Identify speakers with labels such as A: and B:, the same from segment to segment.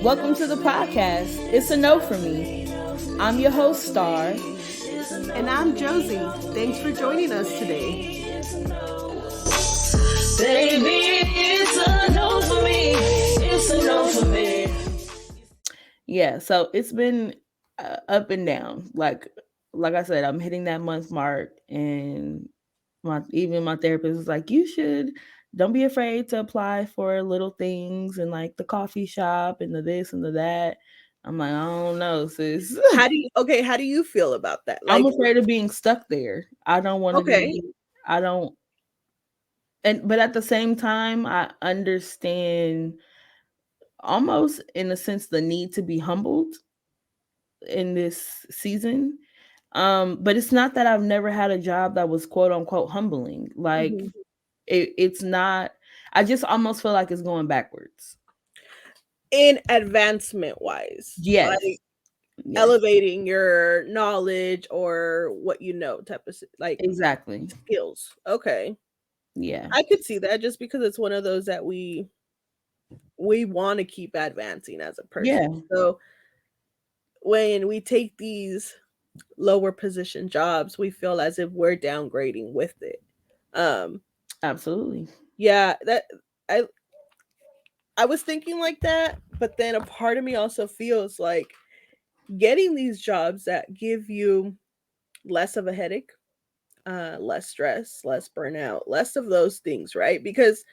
A: Welcome to the podcast. It's a no for me. I'm your host, Star.
B: And I'm Josie. Thanks for joining us today.
C: Baby, it's a no for me. It's a no for me.
A: Yeah, so it's been up and down. Like I said, I'm hitting that month mark, and my therapist was like, "You should don't be afraid to apply for little things and like the coffee shop and the this and the that." I'm like, I don't know, sis.
B: How do you feel about that?
A: I'm
B: Like,
A: afraid of being stuck there. I don't want to
B: okay.
A: be. I don't. But at the same time, I understand almost in a sense the need to be humbled in this season. But it's not that I've never had a job that was quote unquote humbling. Like
B: Mhm.
A: it's not. I just almost feel like it's going backwards.
B: In advancement wise,
A: Yes.
B: like
A: Yes.
B: elevating your knowledge or what you know type of like
A: Exactly.
B: skills. Okay.
A: Yeah.
B: I could see that just because it's one of those that we want to keep advancing as a person.
A: Yeah.
B: So when we take these lower position jobs, we feel as if we're downgrading with it. Um
A: Absolutely.
B: yeah, that I I was thinking like that, but then a part of me also feels like getting these jobs that give you less of a headache, less stress, less burnout, less of those things, right? Because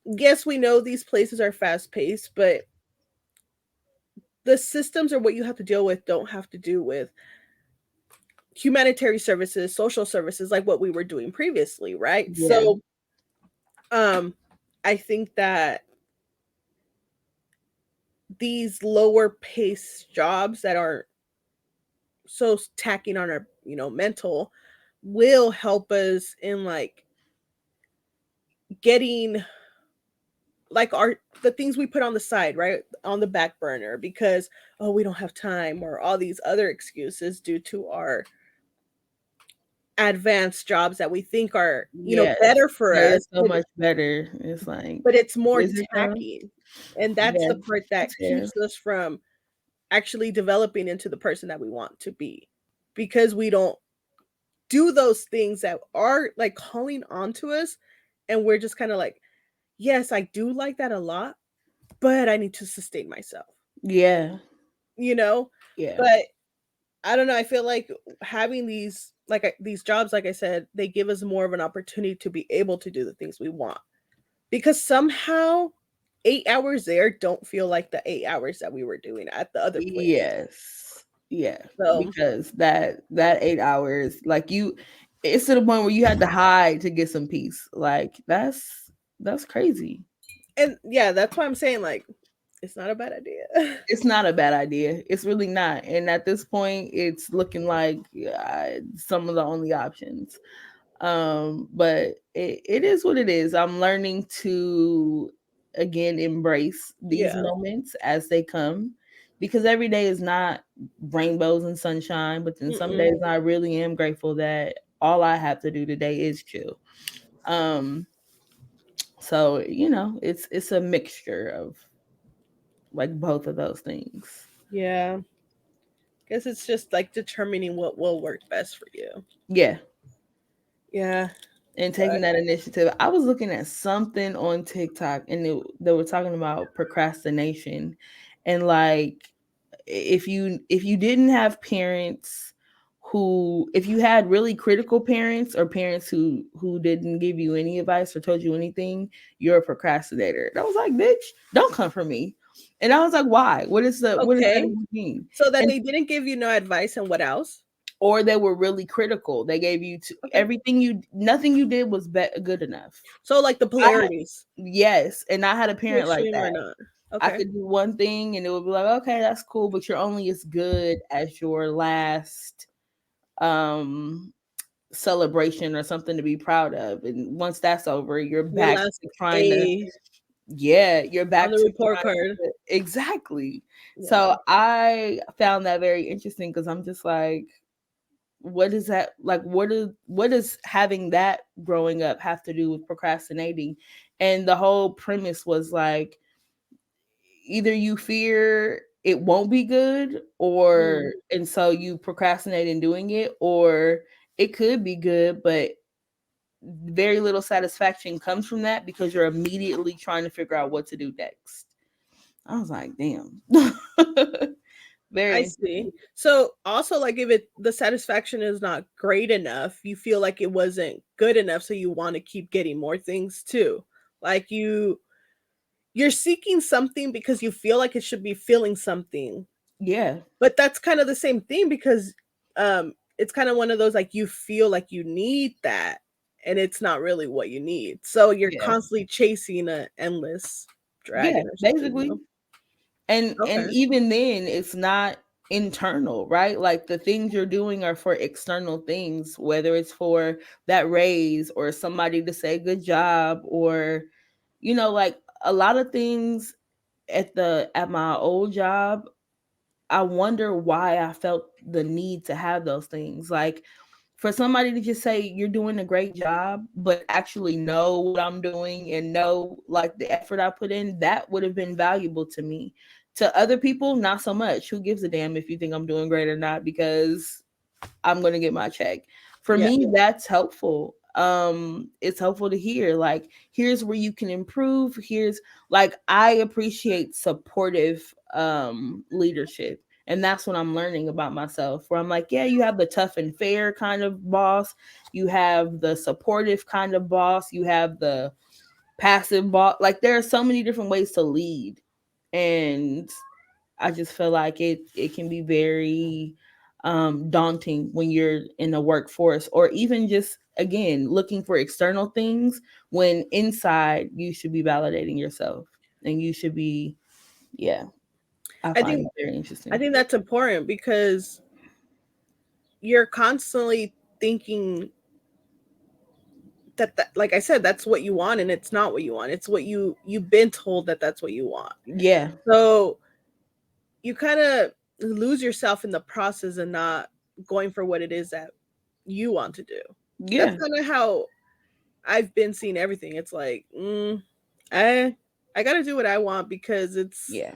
B: yes, we know these places are fast paced, but the systems or what you have to deal with don't have to do with humanitarian services, social services, like what we were doing previously, right?
A: Yeah.
B: So, um, I think that these lower pace jobs that are so tacking on our mental will help us in like getting like our the things we put on the side, right, on the back burner because oh we don't have time or all these other excuses due to our advanced jobs that we think are
A: Yes.
B: better for
A: That
B: us,
A: is so much better. It's like,
B: but it's more
A: is it though?
B: tacky, and that's
A: Yeah.
B: the part that
A: It's fair.
B: keeps us from actually developing into the person that we want to be because we don't do those things that are like calling on to us, and we're just kind of like, yes, I do like that a lot, but I need to sustain myself,
A: Yeah.
B: you know?
A: Yeah.
B: But I don't know, I feel like having these these jobs, like I said, they give us more of an opportunity to be able to do the things we want. Because somehow 8 hours there don't feel like the 8 hours that we were doing at the other place.
A: Yes. Yeah.
B: So,
A: Because that 8 hours, like it's to the point where you had to hide to get some peace. Like that's crazy.
B: and yeah, that's why I'm saying like it's not a bad idea.
A: It's not a bad idea. It's really not. And at this point, it's looking like some of the only options. But it is what it is. I'm learning to again embrace these
B: Yeah.
A: moments as they come because every day is not rainbows and sunshine, but then some
B: Mm-mm.
A: days I really am grateful that all I have to do today is chill. Um so it's a mixture of like both of those things.
B: Yeah. Guess it's just like determining what will work best for you.
A: Yeah.
B: Yeah.
A: And
B: But
A: taking that initiative. I was looking at something on TikTok and they were talking about procrastination and like if you didn't have parents who if you had really critical parents or parents who didn't give you any advice or told you anything, you're a procrastinator. And I was like, bitch, don't come for me. And I was like, why? What does that
B: okay.
A: even mean?
B: So that
A: And
B: they didn't give you no advice and what else?
A: or they were really critical. They gave you
B: Okay.
A: everything nothing you did was good enough.
B: So like the
A: I had,
B: polarities.
A: yes, and I had a
B: To
A: parent like
B: extreme or
A: that.
B: not.
A: I
B: Okay.
A: could do one thing and it would be like, okay, that's cool, but you're only as good as your last um celebration or something to be proud of. And once that's over, you're
B: Your
A: back
B: last
A: to trying to
B: A
A: you're
B: on
A: back
B: the
A: to
B: report
A: trying
B: card.
A: to exactly.
B: Yeah.
A: So I found that very interesting because I'm just like, what is that like what is having that growing up have to do with procrastinating? And the whole premise was like either you fear it won't be good, or
B: Mm,
A: and so you procrastinate in doing it, or it could be good but very little satisfaction comes from that because you're immediately trying to figure out what to do next. I was like, damn. Very
B: I
A: interesting.
B: see. So also, like, if it the satisfaction is not great enough, you feel like it wasn't good enough, so you want to keep getting more things too. Like you're seeking something because you feel like it should be feeling something.
A: Yeah,
B: But that's kind of the same thing because it's kind of one of those, like, you feel like you need that and it's not really what you need. So you're
A: yeah,
B: constantly chasing a endless
A: yeah,
B: dragon or something, you
A: basically.
B: know?
A: And
B: Okay.
A: even then it's not internal, right? Like the things you're doing are for external things, whether it's for that raise or somebody to say good job, or like a lot of things at my old job. I wonder why I felt the need to have those things. Like for somebody to just say you're doing a great job, but actually know what I'm doing and know like the effort I put in, that would have been valuable to me. To other people, not so much. Who gives a damn if you think I'm doing great or not? Because I'm going to get my check. For
B: Yeah.
A: me, that's helpful. It's helpful to hear like here's where you can improve. Here's like I appreciate supportive leadership. And that's what I'm learning about myself. Where I'm like, yeah, you have the tough and fair kind of boss, you have the supportive kind of boss, you have the passive boss. Like there are so many different ways to lead. And I just feel like it can be very daunting when you're in the workforce, or even just again looking for external things when inside you should be validating yourself, and you should be, yeah. I
B: I
A: find
B: think
A: it very
B: I
A: interesting.
B: think that's important because you're constantly thinking that, like I said, that's what you want, and it's not what you want. It's what you've been told that that's what you want.
A: Yeah,
B: So you kind of lose yourself in the process and not going for what it is that you want to do. That's
A: yeah,
B: kind of how I've been seeing everything. It's like, I I got to do what I want because it's
A: yeah,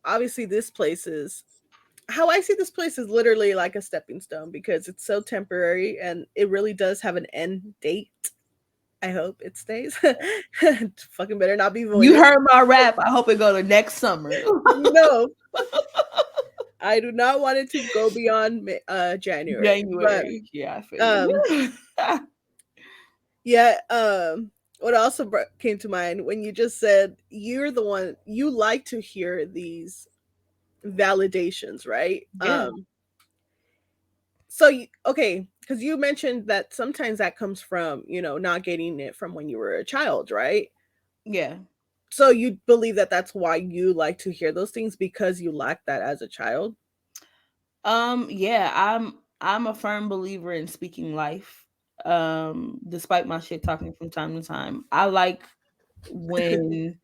B: obviously this place is how I see this place is literally like a stepping stone because it's so temporary and it really does have an end date. I hope it stays. Fucking better not be
A: you
B: voided.
A: heard my rap. I hope it go to next summer.
B: No, I do not want it to go beyond January. But
A: January, yeah, I feel
B: um
A: you.
B: yeah, what also came to mind when you just said you're the one you like to hear these validations, right?
A: Yeah,
B: So okay, because you mentioned that sometimes that comes from, not getting it from when you were a child, right?
A: yeah.
B: So you believe that that's why you like to hear those things because you lacked that as a child?
A: Yeah, I'm a firm believer in speaking life. Despite my shit talking from time to time, I like when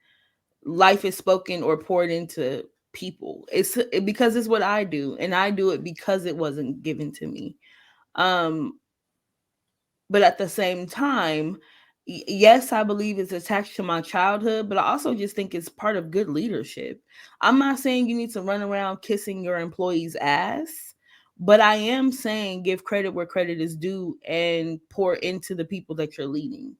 A: life is spoken or poured into people. Because it's what I do, and I do it because it wasn't given to me. Um, but at the same time, yes, I believe it's attached to my childhood, but I also just think it's part of good leadership. I'm not saying you need to run around kissing your employees' ass, but I am saying give credit where credit is due and pour into the people that you're leading.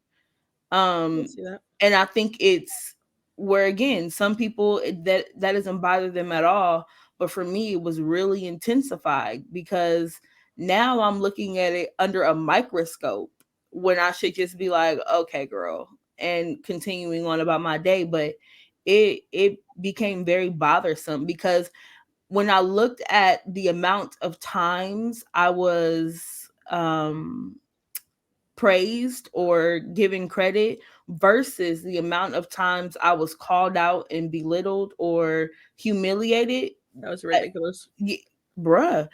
B: I
A: um
B: see that.
A: and I think it's where again some people that doesn't bother them at all, but for me it was really intensified because now I'm looking at it under a microscope when I should just be like, okay girl, and continuing on about my day. But it became very bothersome because when I looked at the amount of times I was praised or given credit versus the amount of times I was called out and belittled or humiliated.
B: That was
A: uh,
B: ridiculous.
A: Bruh,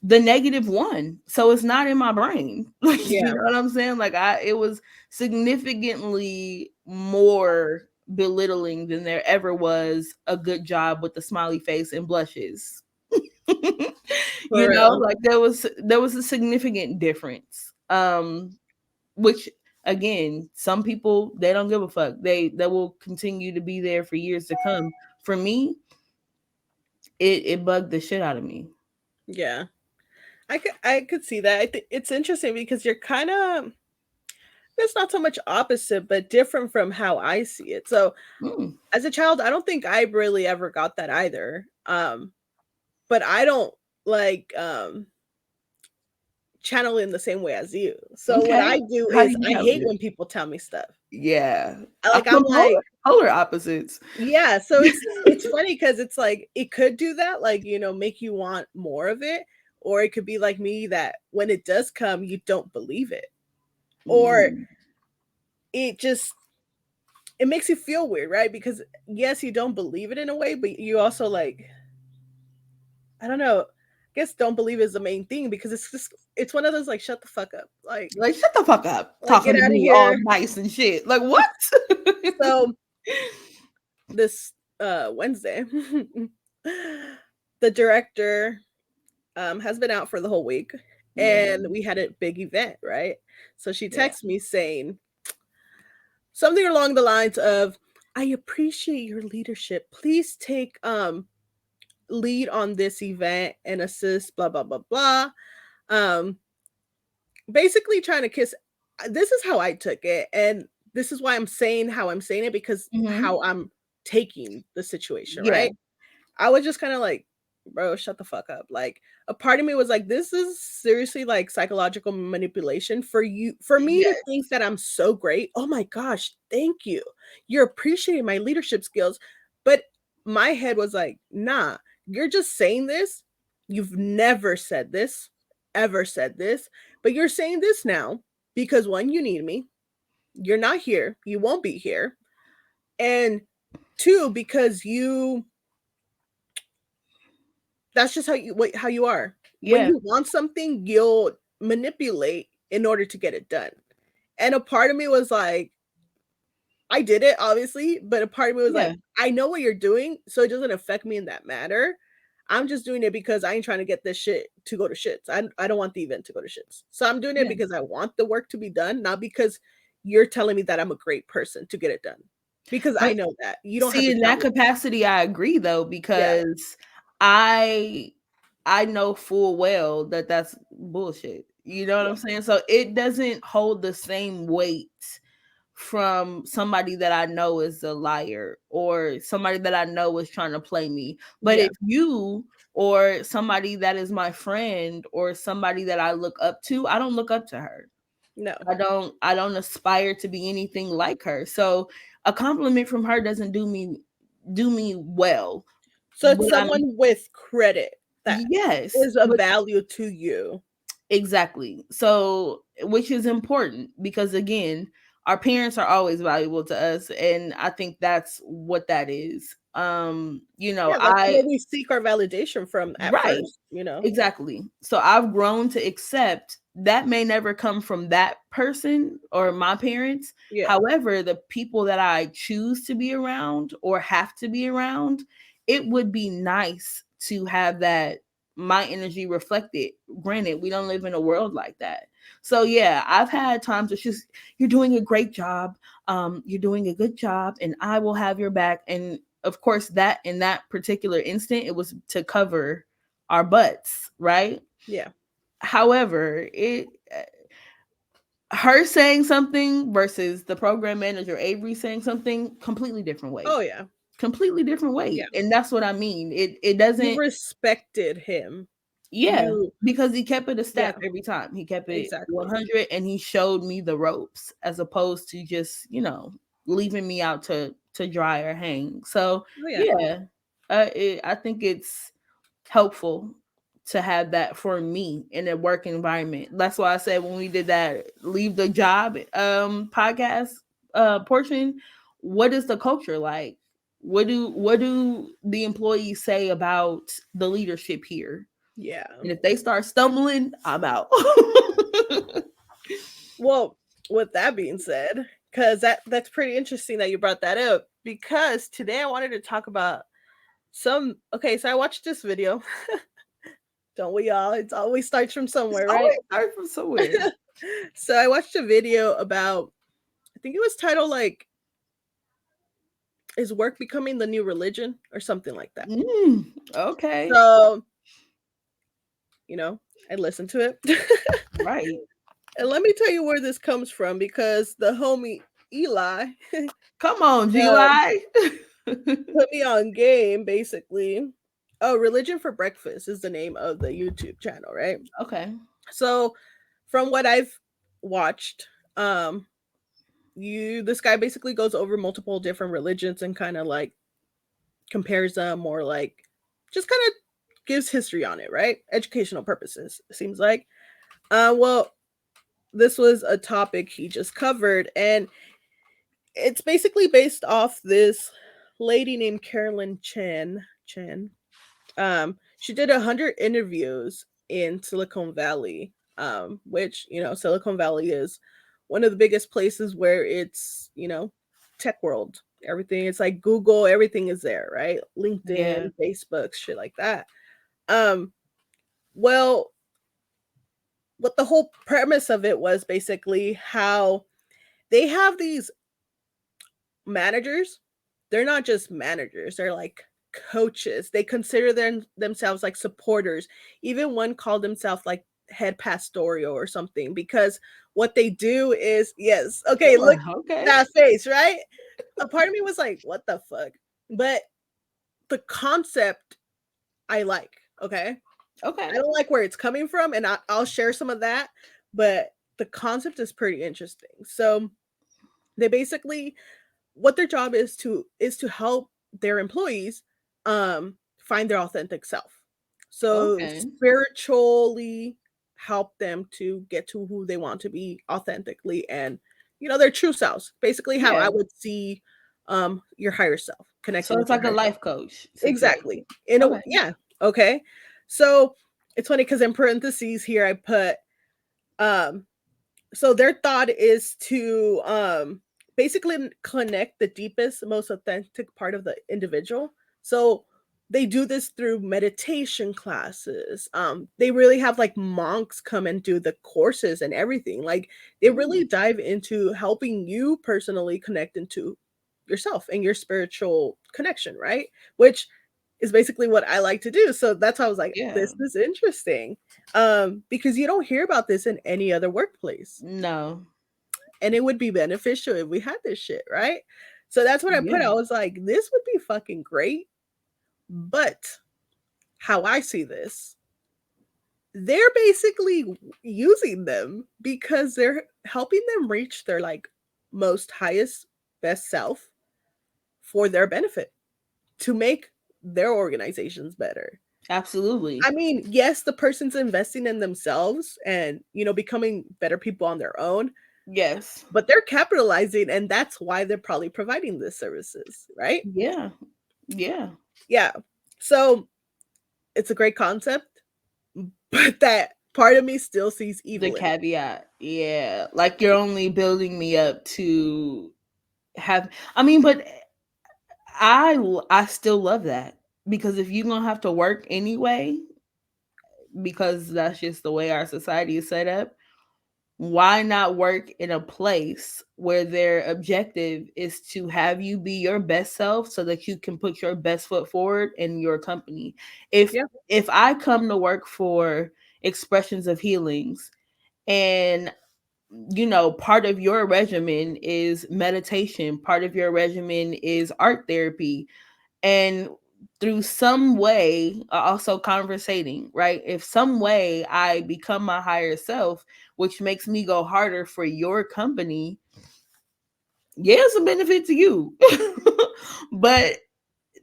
A: the negative one. So it's not in my brain. Like, you
B: Yeah,
A: know what I'm saying? Like it was significantly more belittling than there ever was a good job with the smiley face and blushes.
B: for real.
A: Like there was a significant difference. Which again, some people they don't give a fuck. They will continue to be there for years to come. For me, it bugged the shit out of me.
B: Yeah. I could see that. I think it's interesting because you're kind of, it's not so much opposite, but different from how I see it. So
A: Mm,
B: as a child, I don't think I really ever got that either. But I don't like channel in the same way as you. So what
A: okay.
B: I do
A: How do
B: is
A: you
B: I
A: challenge
B: hate
A: it?
B: when people tell me stuff.
A: Yeah.
B: Like I'm
A: From
B: like,
A: polar opposites.
B: yeah, so it's funny because it's like it could do that, like, make you want more of it, or it could be like me that when it does come, you don't believe it. Or
A: Mm,
B: it just it makes you feel weird, right? Because yes, you don't believe it in a way, but you also like, I don't know, I guess don't believe is the main thing because it's one of those like shut the fuck up.
A: like, shut the fuck up.
B: Like
A: Talking
B: get
A: to
B: out of
A: me all
B: here.
A: nice and shit. Like, what?
B: So this Wednesday, the director has been out for the whole week,
A: Yeah.
B: and we had a big event, right? So she
A: Yeah.
B: texts me saying something along the lines of, I appreciate your leadership. Please take lead on this event and assist, blah blah blah blah. Um Basically trying to kiss. This is how I took it, and this is why I'm saying how I'm saying it, because
A: Hmm.
B: how I'm taking the situation,
A: Yeah.
B: right? I was just kind of like, bro, shut the fuck up. Like, a part of me was like, this is seriously like psychological manipulation for you, for me to
A: Yes.
B: think that I'm so great. Oh my gosh, thank you. You're appreciating my leadership skills. But my head was like, nah, you're just saying this. You've never said this, ever said this, but you're saying this now because one, you need me. You're not here. You won't be here. And two, because you that's just how you are. When
A: Yeah.
B: you want something, you'll manipulate in order to get it done. And a part of me was like, I did it obviously, but a part of me was
A: Yeah.
B: like, I know what you're doing, so it doesn't affect me in that matter. I'm just doing it because I ain't trying to get this shit to go to shits. I don't want the event to go to shits. So I'm doing it
A: Yeah.
B: because I want the work to be done, not because you're telling me that I'm a great person to get it done. Because I
A: But
B: know that. You don't have
A: see,
B: to
A: in
B: tell
A: that
B: me.
A: capacity, I agree though,
B: Yeah.
A: because I I know full well that that's bullshit. You know what
B: Yeah.
A: I'm saying? So it doesn't hold the same weight from somebody that I know is a liar or somebody that I know is trying to play me. But
B: Yeah.
A: if you or somebody that is my friend or somebody that I look up to, I don't look up to her.
B: No.
A: I don't aspire to be anything like her. So a compliment from her doesn't do me well.
B: So it's
A: When I'm
B: someone with credit that
A: yes,
B: is of
A: but
B: value to you.
A: exactly. So which is important because again, our parents are always valuable to us and I think that's what that is.
B: Yeah, that's
A: I
B: where we seek our validation from at
A: right.
B: first, you know?
A: Exactly. So I've grown to accept that may never come from that person or my parents.
B: Yeah.
A: However, the people that I choose to be around or have to be around, it would be nice to have that my energy reflected. Granted, we don't live in a world like that. So yeah, I've had times where she's you're doing a great job. You're doing a good job and I will have your back. And of course, that in that particular instant, it was to cover our butts, right?
B: Yeah.
A: However, it her saying something versus the program manager Avery saying something completely different weight.
B: Oh, yeah.
A: Completely different
B: Yeah.
A: weight. And that's what I mean. It
B: You
A: doesn't
B: respected him.
A: yeah,
B: You
A: because he kept it a
B: Yeah,
A: stack every time. He kept it
B: exactly.
A: 100 and he showed me the ropes as opposed to just, leaving me out to dry or hang. So,
B: Oh, yeah.
A: yeah, I think it's helpful to have that for me in a work environment. That's why I said when we did that leave the job podcast portion, what is the culture like? What do the employees say about the leadership here?
B: Yeah.
A: And if they start stumbling, I'm out.
B: Well, with that being said, because that's pretty interesting that you brought that up, because today I wanted to talk about some okay, so I watched this video. Don't we all? It always starts from
A: It's
B: somewhere, right?
A: always start from somewhere.
B: So I watched a video about, I think it was titled like, is work becoming the new religion or something like that?
A: Okay.
B: So, you know, I listened to it.
A: Right.
B: And let me tell you where this comes from because the homie Eli
A: Come on,
B: um,
A: July.
B: put me on game basically. Oh, Religion for Breakfast is the name of the YouTube channel, right?
A: Okay.
B: So, from what I've watched, um, you this guy basically goes over multiple different religions and kind of like compares them or like just kind of gives history on it, right? Educational purposes, it seems like. Well, this was a topic he just covered, and it's basically based off this lady named Carolyn Chen. She did 100 interviews in Silicon Valley, which Silicon Valley is one of the biggest places where it's tech world. Everything it's like Google, everything is there, right?
A: Yeah.
B: LinkedIn, Facebook, shit like that. Um, well, what the whole premise of it was basically how they have these managers. They're not just managers, they're like coaches. They consider themselves like supporters. Even one called himself like head pastoral or something because what they do is, yes, okay,
A: Sure.
B: look
A: Okay.
B: that face, right? A part of me was like, what the fuck? But the concept I like, okay?
A: Okay.
B: I don't like where it's coming from, and I'll share some of that, but the concept is pretty interesting. So they basically, what their job is to help their employees find their authentic self. So
A: Okay.
B: spiritually help them to get to who they want to be authentically and their true selves. Basically how I
A: Yeah.
B: would see your higher self,
A: So
B: connecting with
A: it's
B: your
A: like a
B: higher self.
A: life coach
B: Exactly.
A: situation. Okay.
B: Yeah. Okay. So it's funny because in parentheses here I put um so their thought is to basically connect the deepest, most authentic part of the individual. So they do this through meditation classes. They really have like monks come and do the courses and everything. Like they really
A: Mm,
B: dive into helping you personally connect into yourself and your spiritual connection, right? Which is basically what I like to do. So that's why I was like,
A: yeah.
B: this is interesting. Because you don't hear about this in any other workplace.
A: No.
B: And it would be beneficial if we had this shit, right? So that's what I put.
A: Yeah.
B: I was like, this would be fucking great. But how I see this, they're basically using them because they're helping them reach their like most highest best self for their benefit to make their organizations better.
A: Absolutely.
B: I mean, yes, the person's investing in themselves and, becoming better people on their own,
A: Yes.
B: but they're capitalizing and that's why they're probably providing the services, right?
A: Yeah. Yeah.
B: Yeah. So it's a great concept, but that part of me still sees
A: The
B: evil in it.
A: caveat. Yeah. Like you're only building me up to have I mean, but I still love that because if you're going to have to work anyway because that's just the way our society is set up, why not work in a place where their objective is to have you be your best self so that you can put your best foot forward in your company. if
B: Yeah.
A: if I come to work for expressions of healings and part of your regimen is meditation, part of your regimen is art therapy, and through some way also conversating, right? If some way I become my higher self, which makes me go harder for your company, yeah, it's a benefit to you. But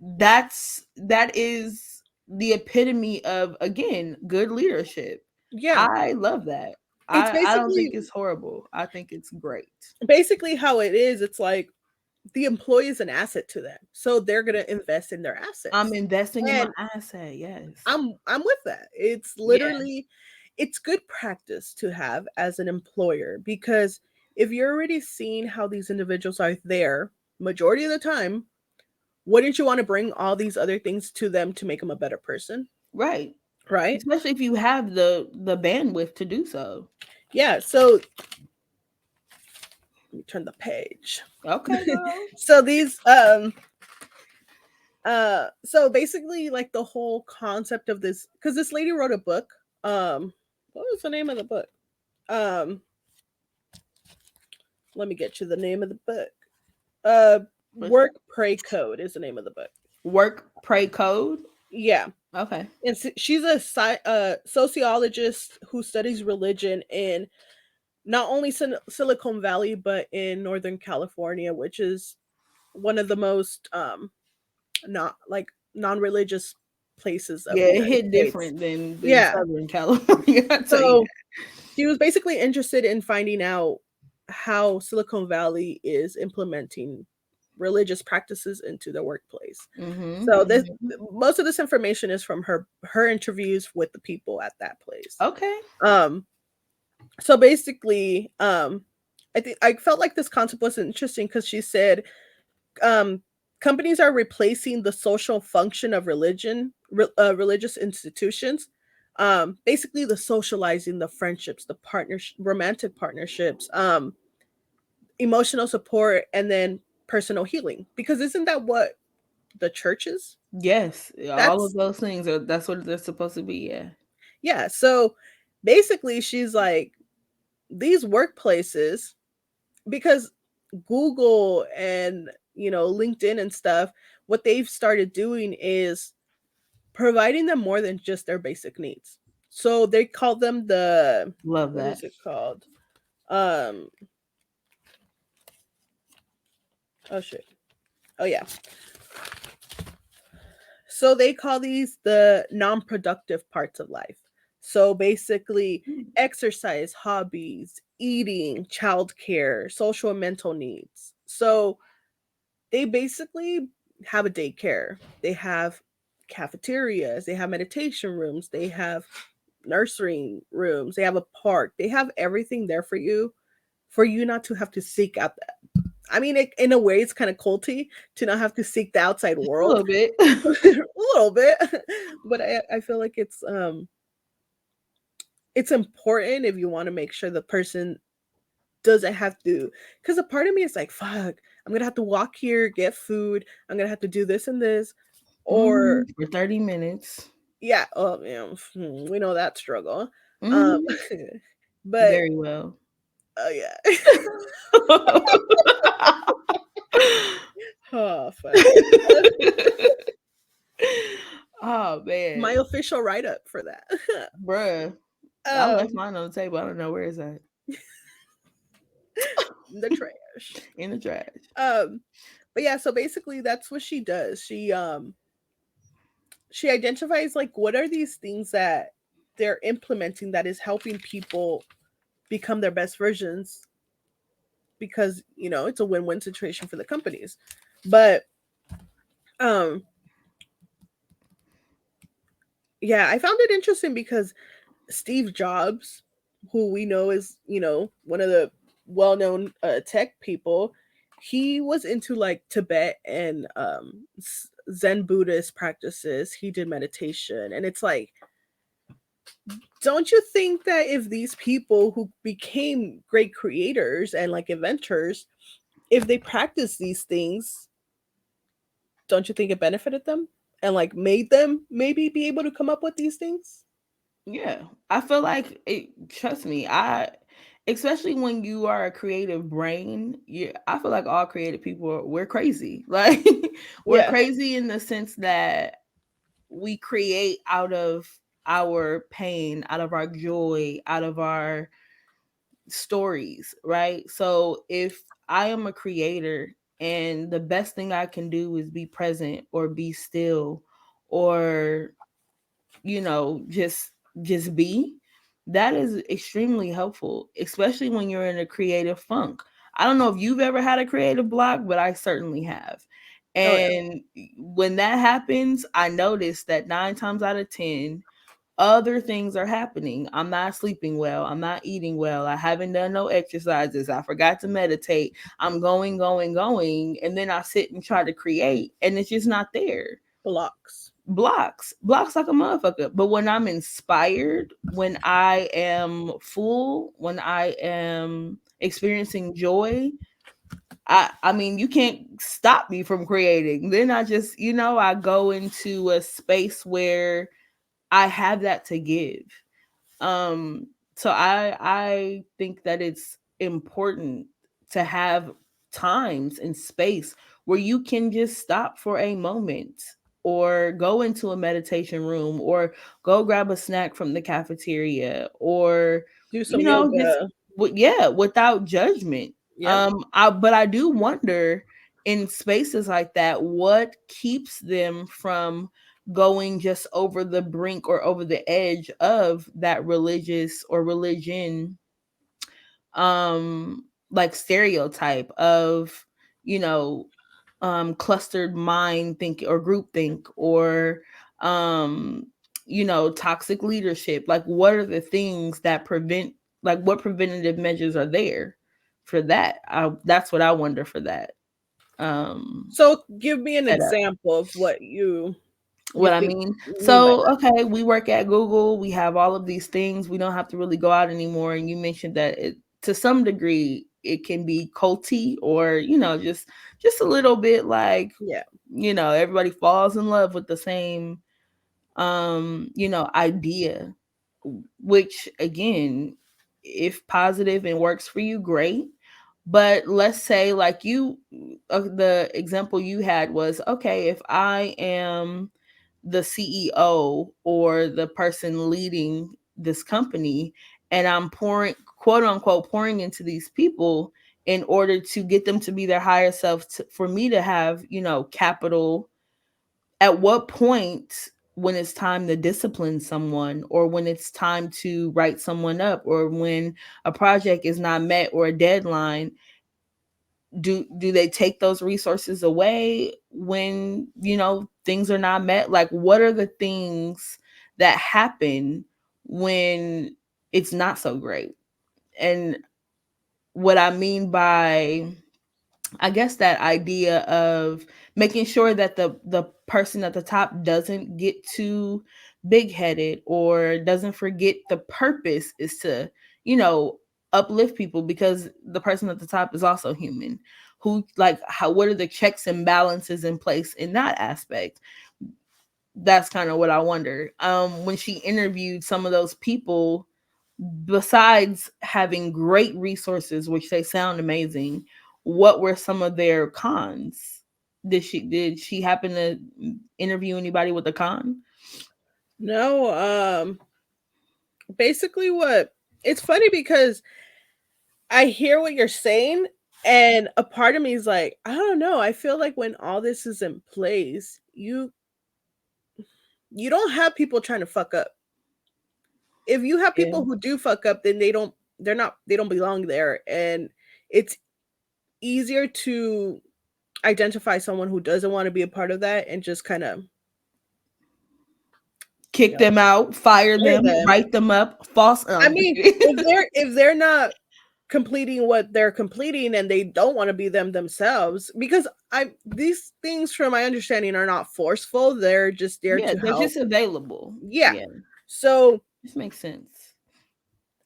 A: that is the epitome of, again, good leadership.
B: Yeah.
A: I love that.
B: It's
A: I don't think
B: basically
A: it's horrible. I think it's great.
B: basically how it is. It's like the employee is an asset to them. So they're going to invest in their
A: I'm
B: assets.
A: investing in my
B: And
A: asset. Yes.
B: I'm with that. It's
A: Yeah.
B: literally it's good practice to have as an employer because if you're already seeing how these individuals are there majority of the time, wouldn't you want to bring all these other things to them to make them a better person?
A: Right.
B: Right?
A: Especially if you have the bandwidth to do so.
B: Yeah. So let me turn the page.
A: Okay, girl.
B: So these So basically, like the whole concept of this, because this lady wrote a book. What was the name of the book? Um, Let me get you the name of the book. Uh,
A: What's
B: Work
A: that?
B: Pray Code is the name of the book.
A: Work, pray, code.
B: Yeah,
A: Okay.
B: and she's a sociologist who studies religion in not only Silicon Valley but in Northern California, which is one of the most not like non-religious places of
A: Yeah,
B: the
A: it
B: United
A: hit
B: States.
A: different than
B: Yeah.
A: Southern California. I tell you
B: So she was basically interested in finding out how Silicon Valley is implementing religious practices into the workplace.
A: that. Mm-hmm.
B: So this
A: Mm-hmm.
B: most of this information is from her interviews with the people at that place.
A: Okay.
B: Um so basically I think I felt like this concept was interesting because she said um companies are replacing the social function of religious institutions, basically the socializing, the friendships, the romantic partnerships, emotional support, and then personal healing, because isn't that what the church is?
A: Yes, all of
B: That's
A: those things are. That's what they're supposed to be. Yeah.
B: Yeah, so basically she's like, these workplaces, because Google and LinkedIn and stuff, what they've started doing is providing them more than just their basic needs. So they call them the,
A: Love
B: what
A: that.
B: is it called? Um oh shit. Oh yeah. So they call these the non-productive parts of life. So basically exercise, hobbies, eating, childcare, social and mental needs. So they basically have a daycare. They have cafeterias, they have meditation rooms, they have nursery rooms, they have a park. They have everything there for you not to have to seek out that. I mean, in a way, it's kind of culty to not have to seek the outside
A: A
B: world
A: little bit.
B: a little bit, but I feel like it's important if you want to make sure the person doesn't have to, because a part of me is like, fuck, I'm gonna have to walk here, get food, I'm gonna have to do this and this, or
A: For 30 minutes.
B: yeah, oh man, we know that struggle. um
A: Hmm.
B: but
A: Very well.
B: oh yeah. Oh fuck.
A: Oh
B: My
A: man,
B: official write-up for that.
A: bruh. I left
B: um
A: mine on the table. I don't know where it's at.
B: the trash.
A: In the trash.
B: um but yeah, so basically that's what she does. She identifies like what are these things that they're implementing that is helping people become their best versions, because it's a win-win situation for the companies. But um yeah, I found it interesting because Steve Jobs, who we know is one of the well-known tech people, he was into like Tibet and Zen Buddhist practices. He did meditation, and it's like, don't you think that if these people who became great creators and like inventors, if they practice these things, don't you think it benefited them and like made them maybe be able to come up with these things?
A: Yeah, I feel like it. Trust me, especially when you are a creative brain. Yeah, I feel like all creative people we're crazy. Like we're
B: Yeah,
A: crazy in the sense that we create out of our pain, out of our joy, out of our stories, right? So if I am a creator and the best thing I can do is be present or be still or just be, that is extremely helpful, especially when you're in a creative funk. I don't know if you've ever had a creative block, but I certainly have.
B: oh yeah,
A: And when that happens, I notice that 9 times out of 10, other things are happening. I'm not sleeping well. I'm not eating well. I haven't done no exercises. I forgot to meditate. I'm going, going, going. And then I sit and try to create, and it's just not there.
B: blocks.
A: Blocks like a motherfucker. But when I'm inspired, when I am full, when I am experiencing joy, I mean, you can't stop me from creating. Then I just, I go into a space where I have that to give. So I think that it's important to have times and space where you can just stop for a moment, or go into a meditation room, or go grab a snack from the cafeteria, or
B: Do some
A: just
B: yoga.
A: yeah, without judgment.
B: Yep.
A: But I do wonder, in spaces like that, what keeps them from going just over the brink or over the edge of that religious or religion, like stereotype of, you know clustered mind think or group think, or um toxic leadership. Like, what are the things that prevent, like, what preventative measures are there for that? That's what I wonder for that
B: So give me an
A: setup.
B: example of what you
A: What I
B: think
A: mean.
B: mean by
A: So, okay, we work at Google. We have all of these things. We don't have to really go out anymore. And you mentioned that to some degree, it can be culty, or just a little bit like,
B: that. Yeah.
A: everybody falls in love with the same idea. Which, again, if positive and works for you, great. But let's say, like, the example you had was, okay, if I am the CEO or the person leading this company, and I'm pouring, quote unquote, pouring into these people in order to get them to be their higher self, for me to have, capital. At what point, when it's time to discipline someone, or when it's time to write someone up, or when a project is not met, or a deadline, do they take those resources away when things are not met? Like, what are the things that happen when it's not so great? And what I mean by, I guess, that idea of making sure that the person at the top doesn't get too big headed, or doesn't forget the purpose is to, you know, uplift people, because the person at the top is also human. Who, like, how, what are the checks and balances in place in that aspect? That's kind of what I wonder. When she interviewed some of those people, besides having great resources, which they sound amazing, what were some of their cons? Did she happen to interview anybody with a con?
B: No, basically what it's funny because I hear what you're saying, and a part of me is like, I don't know. I feel like when all this is in place, you don't have people trying to fuck up. If you have
A: Yeah.
B: people who do fuck up, then they don't belong there, and it's easier to identify someone who doesn't want to be a part of that and just kind of, you
A: Kick
B: know,
A: them out, fire
B: fire
A: them,
B: them.
A: write them up, false.
B: I mean, if they're not completing what they're completing and they don't want to be them themselves, because I these things from my understanding are not forceful, they're just there
A: Yeah,
B: to
A: they're
B: help.
A: just available.
B: Yeah.
A: Yeah,
B: So
A: this makes sense.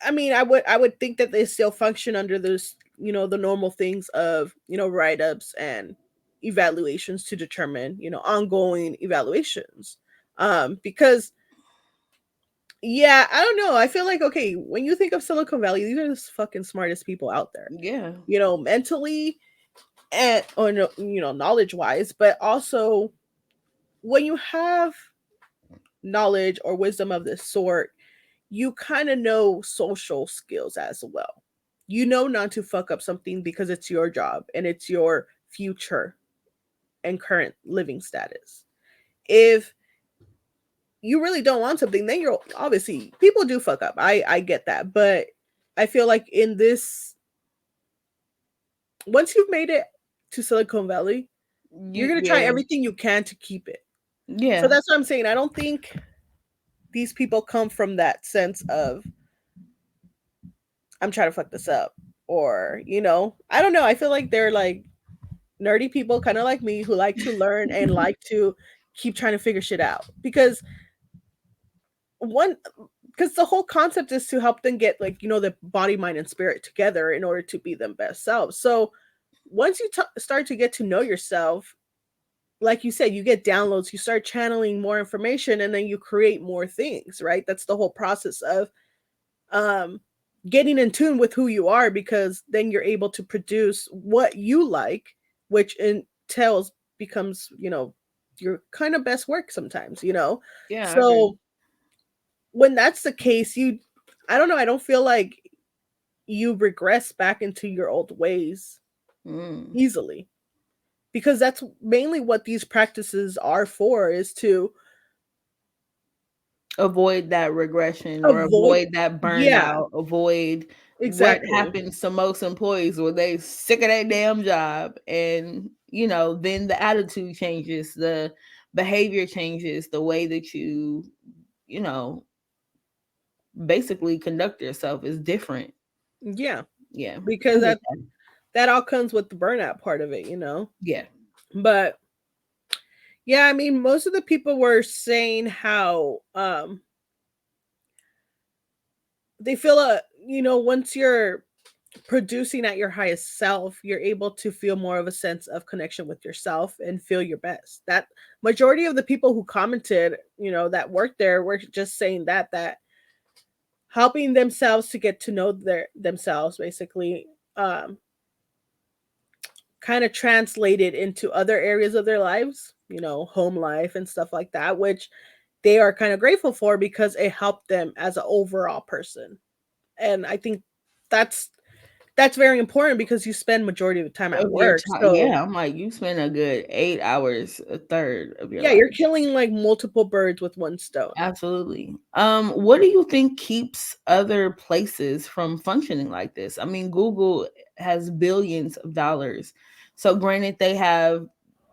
B: I mean, I would think that they still function under this, the normal things of, write-ups and evaluations to determine, ongoing evaluations. Because yeah, I don't know. I feel like, okay, when you think of Silicon Valley, these are the fucking smartest people out there.
A: Yeah,
B: Mentally, and or no, knowledge wise, but also when you have knowledge or wisdom of this sort, you kind of know social skills as well. You know not to fuck up something because it's your job and it's your future and current living status. If you really don't want something, then you're obviously, people do fuck up. I get that, but I feel like in this, once you've made it to Silicon Valley, you're gonna try
A: yeah,
B: everything you can to keep it. So
A: yeah.
B: that's what I'm saying. I don't think these people come from that sense of I'm trying to fuck this up, or I don't know. I feel like they're like nerdy people, kind of like me, who like to learn and like to keep trying to figure shit out, one because the whole concept is to help them get, like, the body, mind, and spirit together in order to be them best selves. So once you start to get to know yourself, like you said, you get downloads, you start channeling more information, and then you create more things, right? That's the whole process of um, getting in tune with who you are, because then you're able to produce what you like, which entails becomes, your kind of best work sometimes,
A: Yeah, I agree.
B: So when that's the case, I don't know, I don't feel like you regress back into your old ways
A: Mm.
B: easily, because that's mainly what these practices are for, is to
A: Avoid that regression or
B: avoid.
A: avoid that
B: Yeah,
A: burnout, avoid what
B: exactly.
A: happens to most employees when they sick of their damn job, and then the attitude changes, the behavior changes, the way that you know basically conduct yourself is different.
B: Yeah,
A: Yeah, I
B: because
A: get
B: that
A: that.
B: that all comes with the burnout part of it.
A: Yeah.
B: But yeah, I mean, most of the people were saying how they feel once you're producing at your highest self, you're able to feel more of a sense of connection with yourself and feel your best. That majority of the people who commented, that worked there, were just saying that helping themselves to get to know themselves, basically, um kind of translated into other areas of their lives, home life and stuff like that, which they are kind of grateful for, because it helped them as an overall person. And I think that's that's very important, because you spend majority of the time at
A: Of your
B: work.
A: time,
B: So
A: yeah, I'm like, you spend a good 8 hours, a third of your
B: yeah,
A: life.
B: you're killing like multiple birds with one stone.
A: Absolutely. What do you think keeps other places from functioning like this? I mean, Google has billions of dollars. So granted they have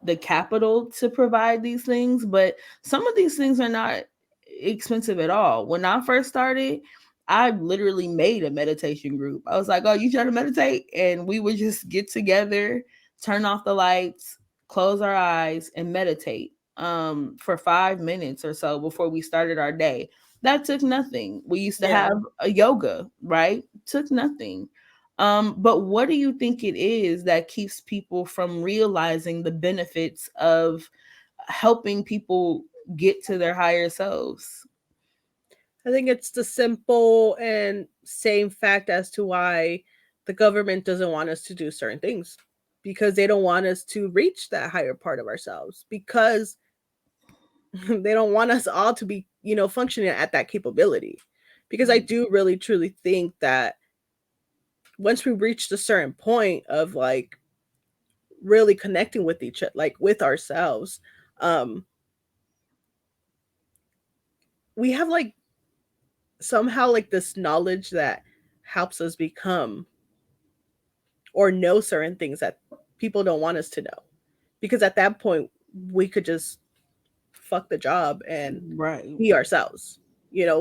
A: the capital to provide these things, but some of these things are not expensive at all. When I first started, I literally made a meditation group. I was like, "Oh, you trying to meditate?" And we would just get together, turn off the lights, close our eyes and meditate for 5 minutes or so before we started our day. That took nothing. We used to
B: Yeah.
A: have a yoga, right? Took nothing. But what do you think it is that keeps people from realizing the benefits of helping people get to their higher selves?
B: I think it's the simple and same fact as to why the government doesn't want us to do certain things, because they don't want us to reach that higher part of ourselves, because they don't want us all to be, functioning at that capability. Because I do really truly think that once we reach a certain point of like really connecting with each other, like with ourselves, um, we have like somehow like this knowledge that helps us become or know certain things that people don't want us to know. Because at that point, we could just fuck the job and
A: Right.
B: be ourselves.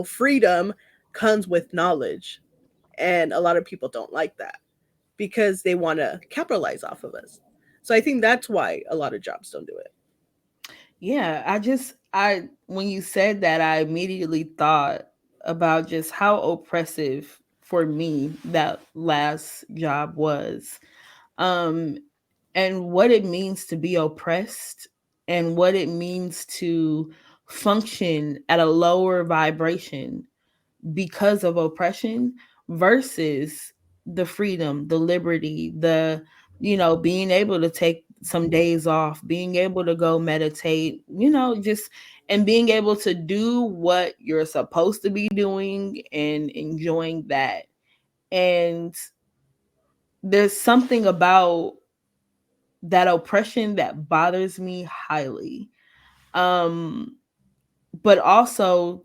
B: Freedom comes with knowledge. And a lot of people don't like that, because they want to capitalize off of us. So I think that's why a lot of jobs don't do it.
A: Yeah, I when you said that, I immediately thought about just how oppressive for me that last job was. Um and what it means to be oppressed and what it means to function at a lower vibration because of oppression versus the freedom, the liberty, the being able to take some days off, being able to go meditate, just and being able to do what you're supposed to be doing and enjoying that. And there's something about that oppression that bothers me highly. Um but also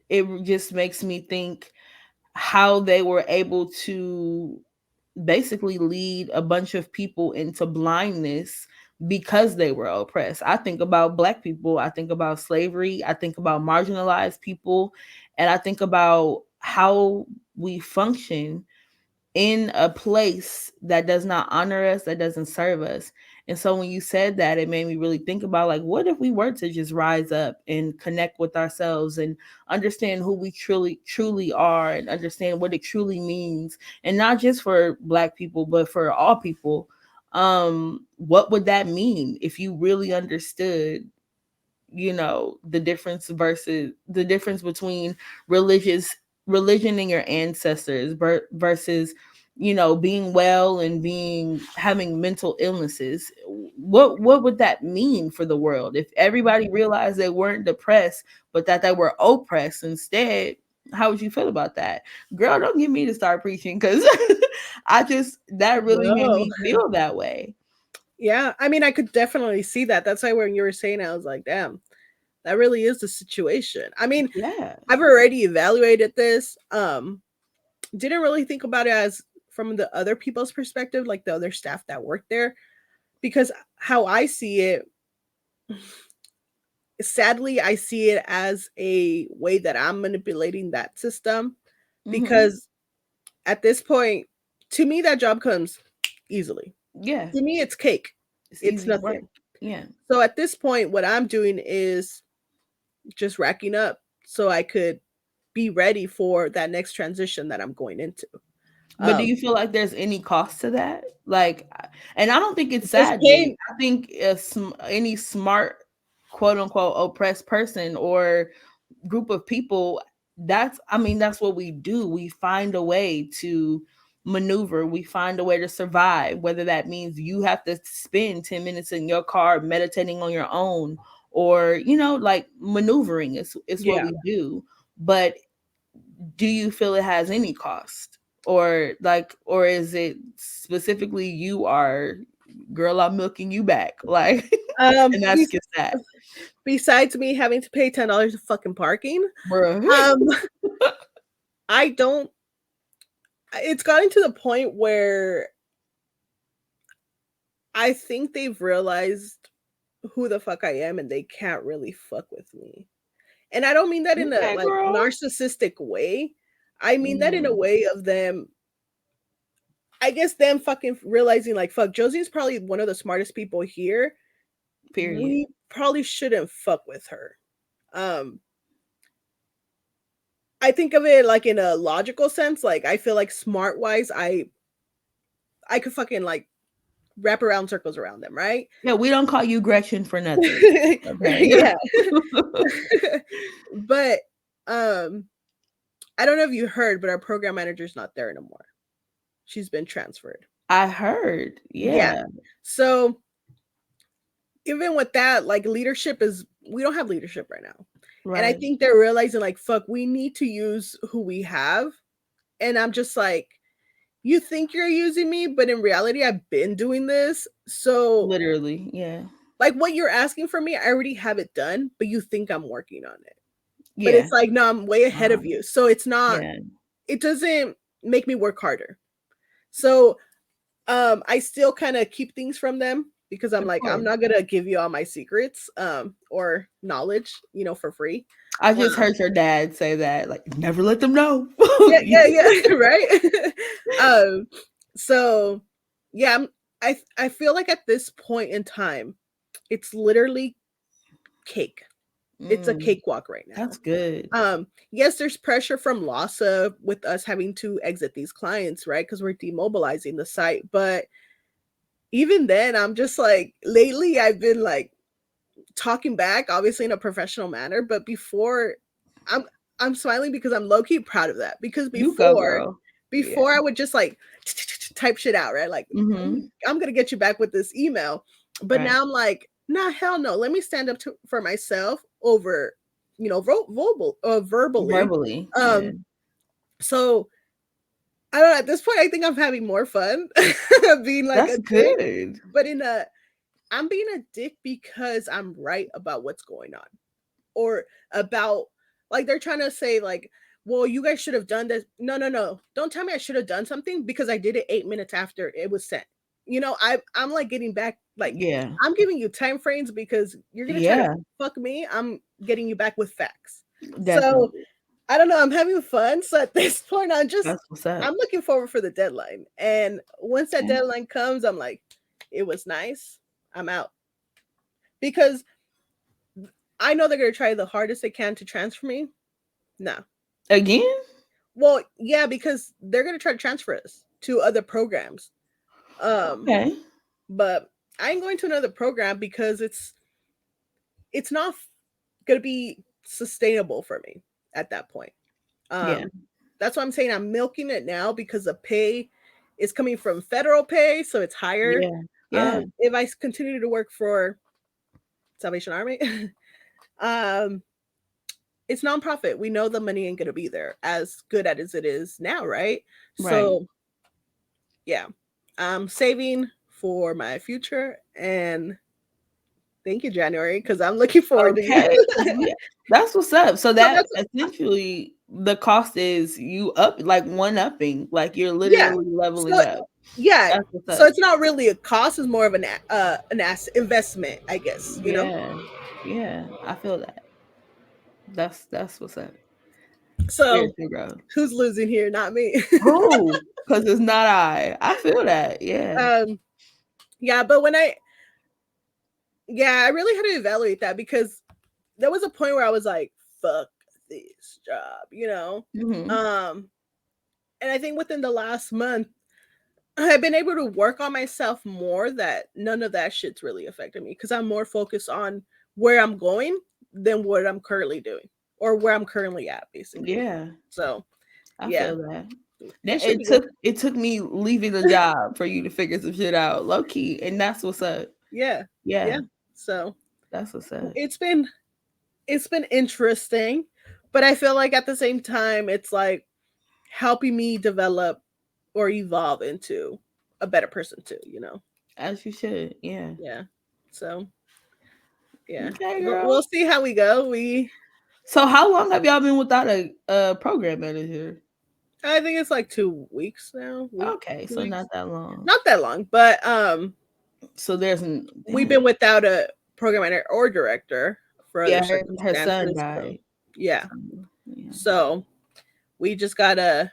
A: it just makes me think how they were able to basically lead a bunch of people into blindness because they were oppressed. I think about black people, I think about slavery, I think about marginalized people, and I think about how we function in a place that does not honor us, that doesn't serve us. And so when you said that, it made me really think about, like, what if we were to just rise up and connect with ourselves and understand who we truly are and understand what it truly means, and not just for black people but for all people. what would that mean if you really understood, you know, the difference between religion and your ancestors versus, you know, being well and being having mental illnesses? What would that mean for the world if everybody realized they weren't depressed but that they were oppressed instead? How would you feel about that? Girl, don't get me to start preaching, because I just, that really made
B: No.
A: me feel that way.
B: Yeah, I mean, I could definitely see that. That's why when you were saying it, I was like, damn, that really is the situation. I mean,
A: Yeah.
B: I've already evaluated this. Didn't really think about it as from the other people's perspective, like the other staff that work there, because how I see it, sadly, I see it as a way that I'm manipulating that system,
A: Hmm.
B: because at this point, to me, that job comes easily.
A: Yeah.
B: To me, it's cake.
A: It's
B: It's
A: easy work.
B: nothing.
A: Yeah.
B: So at this point, what I'm doing is just racking up so I could be ready for that next transition that I'm going into.
A: But do
B: Um,
A: you feel like there's any cost to that? Like, and I don't think it's
B: just
A: sadly.
B: paying.
A: I think any smart, quote unquote, oppressed person or group of people, that's, I mean, that's what we do. We find a way to maneuver. We find a way to survive, whether that means you have to spend 10 minutes in your car meditating on your own, or, you know, like maneuvering is what
B: Yeah.
A: we do. But do you feel it has any cost, or like, or is it specifically you are, girl, I'm milking you back, like, and that's
B: Bes-
A: just that,
B: besides me having to pay $10 of fucking parking,
A: bro.
B: um, I don't. It's gotten to the point where I think they've realized who the fuck I am, and they can't really fuck with me. And I don't mean that in a
A: Okay,
B: like
A: girl.
B: narcissistic way. I mean that in a
A: Mm,
B: way of them, I guess them fucking realizing like fuck, Josie's probably one of the smartest people here.
A: period.
B: We probably shouldn't fuck with her. Um I think of it like in a logical sense. Like I feel like smart wise, I could fucking like wrap around circles around them, right?
A: Yeah, we don't call you Gretchen for nothing. Okay.
B: Yeah. But um I don't know if you heard, but our program manager's not there anymore. She's been transferred.
A: I heard.
B: Yeah.
A: Yeah.
B: So even with that, like leadership is, we don't have leadership right now. And I
A: Right.
B: think they're realizing like fuck, we need to use who we have. And I'm just like, you think you're using me, but in reality I've been doing this. So
A: Literally. Yeah.
B: like what you're asking for me, I already have it done, but you think I'm working on it. But
A: Yeah.
B: it's like, no, I'm way ahead of you. So it's not,
A: Yeah.
B: it doesn't make me work harder. So I still kind of keep things from them because I'm
A: Of
B: like, I'm
A: course.
B: not gonna give you all my secrets or knowledge, for free.
A: I just
B: Um,
A: heard your dad say that, like, never let them know.
B: yeah, yeah, yeah, right. um, so yeah, I feel like at this point in time, it's literally cake. It's a
A: Mm,
B: cakewalk right
A: that's
B: now.
A: good.
B: Yes, there's pressure from LASA with us having to exit these clients, right? Because we're demobilizing the site. But even then, I'm just like, lately, I've been like talking back, obviously in a professional manner. But before, I'm I'm smiling because I'm low key proud of that. Because
A: You go,
B: before,
A: girl. Yeah.
B: before I would just like type shit out, right? Like
A: Mm-hmm.
B: I'm gonna get you back with this email. But
A: Right.
B: now I'm like, nah, hell no. Let me stand up for myself over, verbally.
A: Verbally. Yeah.
B: Um, so I don't know. At this point, I think I'm having more fun being like
A: That's
B: a dick,
A: good.
B: but I'm being a dick because I'm right about what's going on, or about like they're trying to say like, well, you guys should have done this. No, no, no. Don't tell me I should have done something because I did it 8 minutes after it was sent. I'm like getting back like
A: Yeah.
B: I'm giving you time frames because you're gonna try to
A: Yeah.
B: fuck me. I'm getting you back with facts. So
A: Definitely.
B: I don't know. I'm having fun. So at this point,
A: That's what's up.
B: I'm looking forward for the deadline. And once that
A: Okay.
B: deadline comes, I'm like, it was nice. I'm out because I know they're gonna try the hardest they can to transfer me. No.
A: Again?
B: Well, yeah, because they're gonna try to transfer us to other programs. Um,
A: Okay.
B: but I ain't going to another program because it's not going to be sustainable for me at that point.
A: Yeah.
B: Um, that's why I'm saying I'm milking it now because the pay is coming from federal pay, so it's higher.
A: Yeah. Yeah.
B: If I continue to work for Salvation Army, um, it's nonprofit. We know the money ain't gonna be there as good as it is now, right?
A: Right.
B: So yeah, I'm saving for my future, and thank you, January, because I'm looking forward to you.
A: Okay. Yeah. That's what's up. So
B: So
A: that
B: that's
A: essentially the cost is you up like one upping, like you're
B: yeah.
A: literally leveling
B: So
A: up.
B: yeah,
A: That's what's
B: so
A: up.
B: it's not really a cost; it's more of an investment, I guess. You know.
A: Yeah. Yeah. I feel that. That's what's up.
B: So
A: Spiritual growth.
B: who's losing here? Not me.
A: Who? Because it's not I. I feel that. Yeah.
B: um, yeah, but I really had to evaluate that because there was a point where I was like, "Fuck this job," you know.
A: Hmm.
B: Um, and I think within the last month, I've been able to work on myself more. That none of that shit's really affected me because I'm more focused on where I'm going than what I'm currently doing or where I'm currently at, basically.
A: Yeah.
B: So
A: I
B: yeah,
A: feel that.
B: we
A: That
B: should be good.
A: it took me leaving the job for you to figure some shit out, low key, and that's what's up.
B: Yeah,
A: Yeah,
B: yeah. So
A: that's what's up.
B: it's been interesting, but I feel like at the same time it's like helping me develop or evolve into a better person too, you know.
A: As you should. Yeah.
B: Yeah. So, yeah.
A: Okay,
B: We'll
A: girl.
B: see how we go. We
A: So how long have y'all been without a program manager?
B: I think it's like 2 weeks now.
A: Okay,
B: 2
A: so
B: weeks.
A: not that long.
B: Not that long, but
A: So there's an
B: we've
A: damn.
B: been without a program manager or director for other
A: Yeah, her son
B: circumstances. So,
A: died.
B: yeah.
A: So, yeah.
B: So, we just got to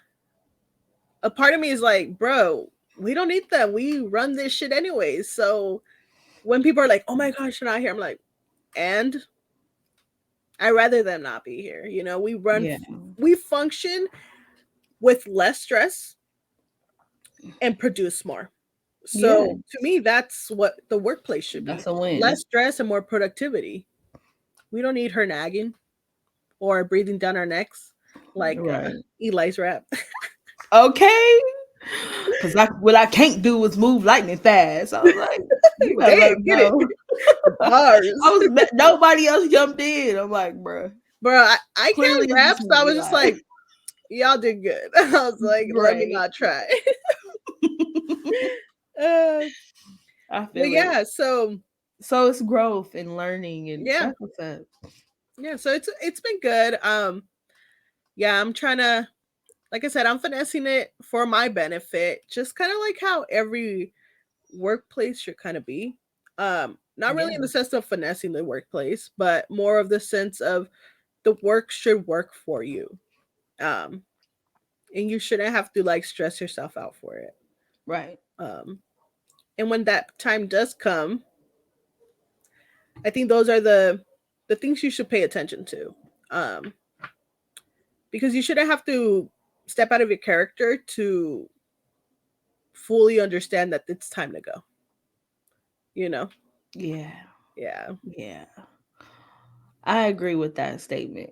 B: a part of me is like, bro, we don't need that. We run this shit anyways. So when people are like, oh my gosh, you're not here, I'm like, and I rather them not be here. You know,
A: Yeah.
B: we function with less stress and produce more.
A: Yeah.
B: So to me, that's what the workplace should
A: That's
B: be:
A: a
B: less
A: win.
B: stress and more productivity. We don't need her nagging or breathing down our necks like
A: Right.
B: Eli's rap.
A: Okay. Cause what I can't do is move lightning fast. I was like, you better let
B: Damn,
A: him
B: get it.
A: know.
B: Bars.
A: Nobody else jumped in. I'm like, bruh.
B: Bro, I
A: Clearly
B: can't
A: it's
B: rap,
A: just
B: so I
A: me,
B: was just
A: Eli.
B: like, y'all did good. I was like, let me
A: Right.
B: not try. uh,
A: I
B: but
A: feel it.
B: yeah, so
A: So it's growth and learning, and
B: yeah,
A: that's what's up.
B: yeah, so it's been good. Yeah, I'm trying to, like I said, I'm finessing it for my benefit, just kind of like how every workplace should kind of be. Not really
A: Yeah.
B: in the sense of finessing the workplace, but more of the sense of the work should work for you. Um, and you shouldn't have to like stress yourself out for it.
A: Right.
B: Um, and when that time does come, I think those are the things you should pay attention to. Um, because you shouldn't have to step out of your character to fully understand that it's time to go. You know?
A: Yeah.
B: Yeah.
A: Yeah. I agree with that statement.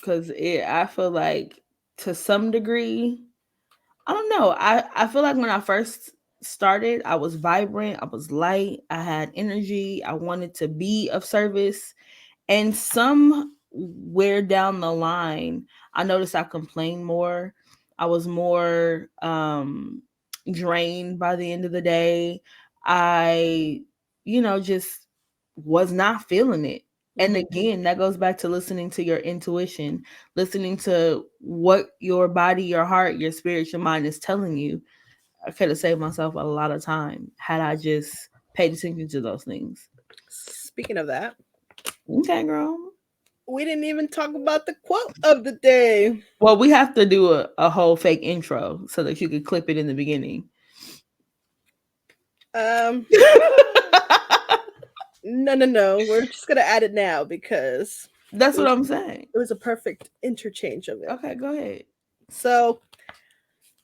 A: Cause I feel like to some degree, I don't know. I feel like when I first started, I was vibrant, I was light, I had energy, I wanted to be of service. And somewhere down the line, I noticed I complained more. I was more drained by the end of the day. I, just was not feeling it. And
B: Mm-hmm.
A: again, that goes back to listening to your intuition, listening to what your body, your heart, your spirit, your mind is telling you. I could have saved myself a lot of time had I just paid attention to those things.
B: Speaking of that,
A: Okay, girl.
B: we didn't even talk about the quote of the day.
A: Well, we have to do a whole fake intro so that you could clip it in the beginning.
B: Um, no, no, no. We're just gonna add it now because
A: That's
B: it
A: what
B: was,
A: I'm saying.
B: it was a perfect interchange of it.
A: Okay, go ahead.
B: So,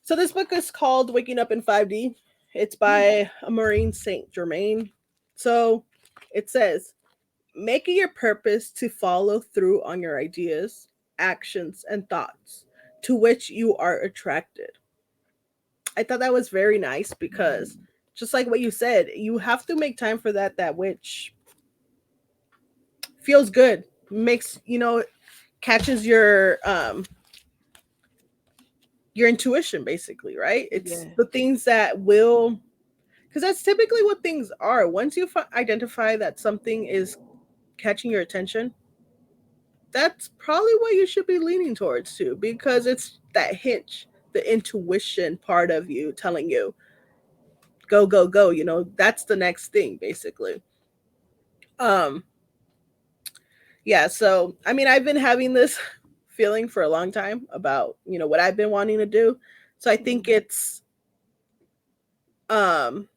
B: so this book is called "Waking Up in 5D," It's by Maureen Germain. So it says, making your purpose to follow through on your ideas, actions, and thoughts to which you are attracted. I thought that was very nice because just like what you said, you have to make time for that which feels good, makes, catches your intuition basically, right? It's
A: Yeah.
B: the things that will, because that's typically what things are. Once you identify that something is catching your attention, that's probably what you should be leaning towards too, because it's that hinge, the intuition part of you telling you go go go, that's the next thing basically. um yeah, so I mean, I've been having this feeling for a long time about, what I've been wanting to do. So I think it's, um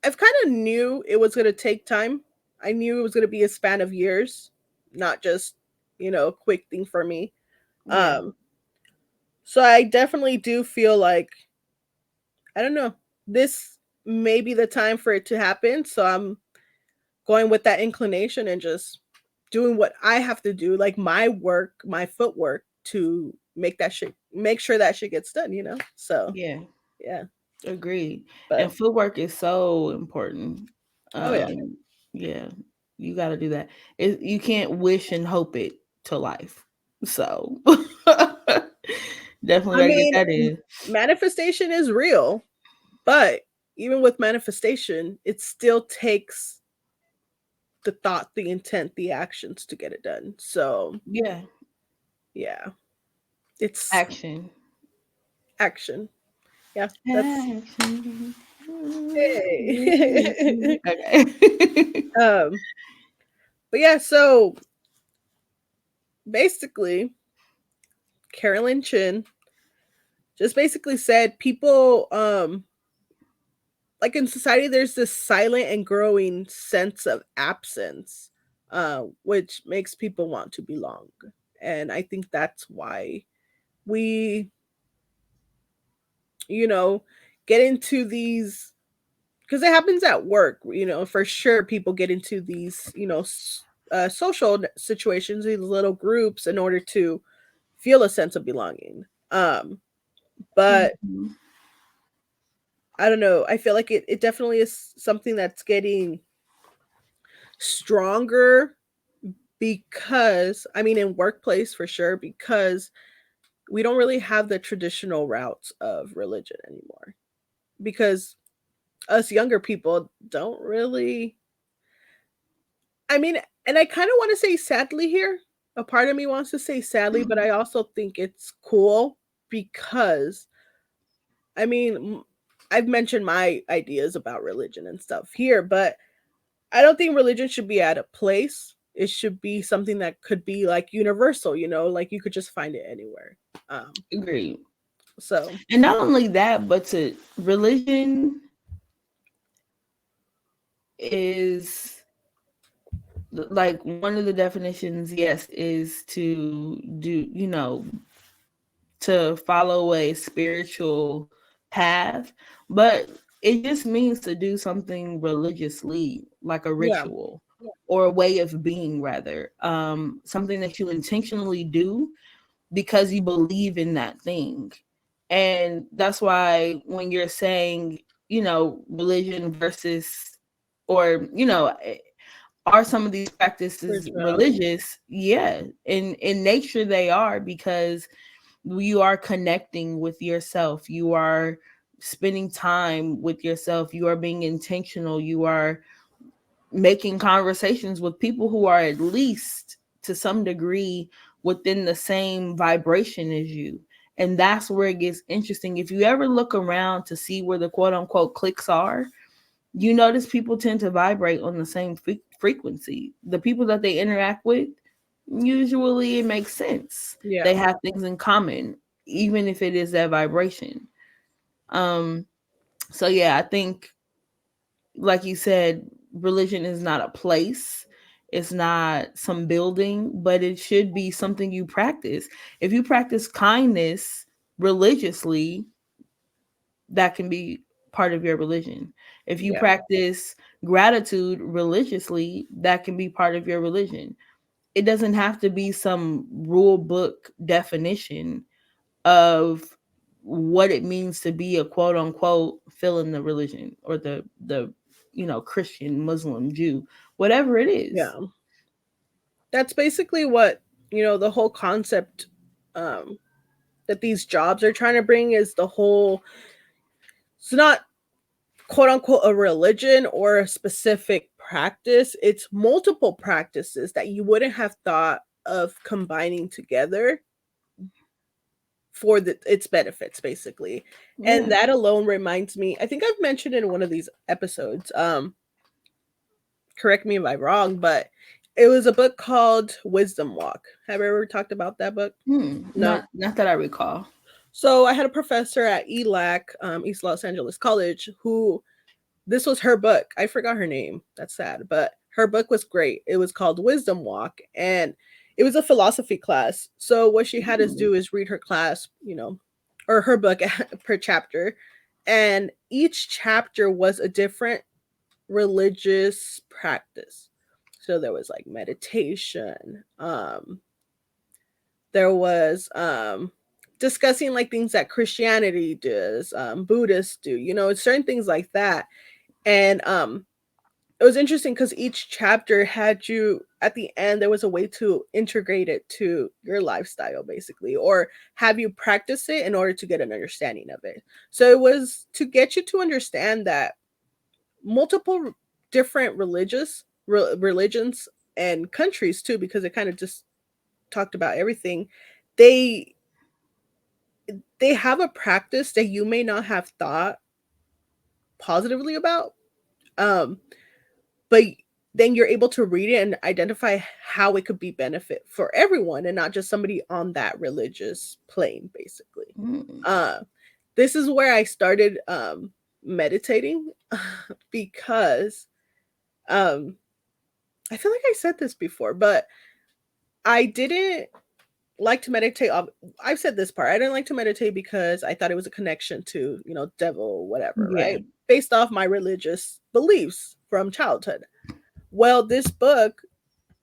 B: I've kind of knew it was going to take time. I knew it was going to be a span of years, not just, a quick thing for me.
A: Yeah.
B: um so I definitely do feel like, I don't know, this may be the time for it to happen. So I'm going with that inclination and just doing what I have to do, like my work, my footwork, to make sure that shit gets done. So
A: Yeah.
B: yeah.
A: Agreed.
B: But
A: And footwork is so important.
B: oh yeah.
A: Yeah, you got to do that. You can't wish and hope it to life. So definitely
B: I
A: got to get
B: mean,
A: that in.
B: manifestation is real, but even with manifestation, it still takes the thought, the intent, the actions to get it done. So
A: Yeah,
B: yeah, it's
A: action.
B: action. Yeah, that's
A: Action.
B: hey.
A: Okay.
B: um but yeah, so basically Carolyn Chen just basically said people, like in society there's this silent and growing sense of absence, which makes people want to belong. And I think that's why we, you know get into these, because it happens at work, for sure. People get into these, social situations, these little groups, in order to feel a sense of belonging. But
A: Mhm.
B: I don't know, I feel like it definitely is something that's getting stronger, because I mean, in workplace for sure, because we don't really have the traditional routes of religion anymore, because us younger people don't really, I mean, and I kind of want to say sadly here. A part of me wants to say sadly, but I also think it's cool because, I mean, I've mentioned my ideas about religion and stuff here, but I don't think religion should be at a place. It should be something that could be like universal, like you could just find it anywhere. Um,
A: Agreed.
B: so
A: And not only that, but to religion is like one of the definitions, yes, is to do, to follow a spiritual path, but it just means to do something religiously, like a
B: yeah,
A: ritual or a way of being, rather. Something that you intentionally do because you believe in that thing. And that's why when you're saying, religion versus, or, are some of these practices
B: spirituality.
A: religious? Yeah, in nature they are, because you are connecting with yourself, you are spending time with yourself, you are being intentional, you are making conversations with people who are at least to some degree within the same vibration as you. And that's where it gets interesting. If you ever look around to see where the quote unquote cliques are, you notice people tend to vibrate on the same frequency. The people that they interact with, usually it makes sense.
B: Yeah,
A: They have things in common, even if it is that vibration. Um, so yeah, I think, like you said, religion is not a place. It's not some building, but it should be something you practice. If you practice kindness religiously, that can be part of your religion. If you
B: Yeah.
A: practice gratitude religiously, that can be part of your religion. It doesn't have to be some rule book definition of what it means to be a quote unquote fill in the religion or the Christian, Muslim, Jew, whatever it is.
B: Yeah. That's basically what, the whole concept um that these jobs are trying to bring is the whole, it's not quote unquote a religion or a specific practice. It's multiple practices that you wouldn't have thought of combining together for its benefits, basically. And
A: Yeah.
B: that alone reminds me, I think I've mentioned in one of these episodes, correct me if I'm wrong, but it was a book called Wisdom Walk. Have I ever talked about that book? No.
A: Not that I recall.
B: So I had a professor at ELAC, East Los Angeles College, who, this was her book. I forgot her name. That's sad, but her book was great. It was called Wisdom Walk, and it was a philosophy class. So what she had us
A: Mm.
B: do is read her class, or her book per chapter, and each chapter was a different religious practice. So there was like meditation, there was discussing like things that Christianity does, Buddhists do, certain things like that. And it was interesting because each chapter had you, at the end there was a way to integrate it to your lifestyle, basically, or have you practice it in order to get an understanding of it. So it was to get you to understand that multiple different religions and countries too, because it kind of just talked about everything. They they have a practice that you may not have thought positively about, um but then you're able to read it and identify how it could be benefit for everyone and not just somebody on that religious plane, basically.
A: Mm.
B: uh this is where I started meditating because um I feel like I said this before, but I didn't like to meditate. I've said this part. I didn't like to meditate because I thought it was a connection to, devil, whatever,
A: Yeah.
B: right? Based off my religious beliefs from childhood. Well, this book,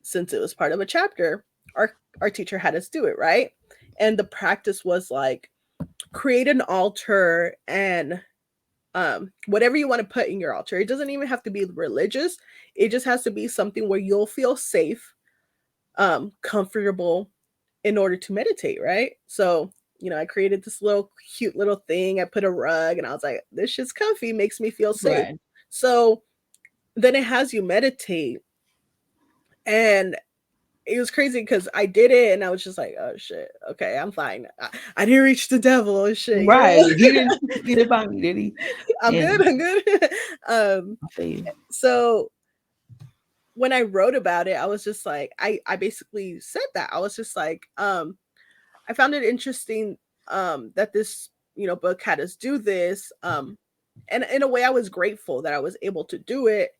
B: since it was part of a chapter, our teacher had us do it, right? And the practice was like create an altar and whatever you want to put in your altar. It doesn't even have to be religious. It just has to be something where you'll feel safe, comfortable in order to meditate, right? So, I created this little cute little thing. I put a rug and I was like, this shit's comfy, makes me feel safe.
A: Right.
B: So then it has you meditate. And it was crazy because I did it and I was just like, oh shit, okay, I'm fine. I didn't reach the devil, oh shit,
A: Right. He didn't find me, did he?
B: I'm
A: Yeah.
B: good, I'm good.
A: I feel you.
B: So when I wrote about it, I was just like, I basically said that. I was just like, I found it interesting that this, book had us do this. And in a way I was grateful that I was able to do it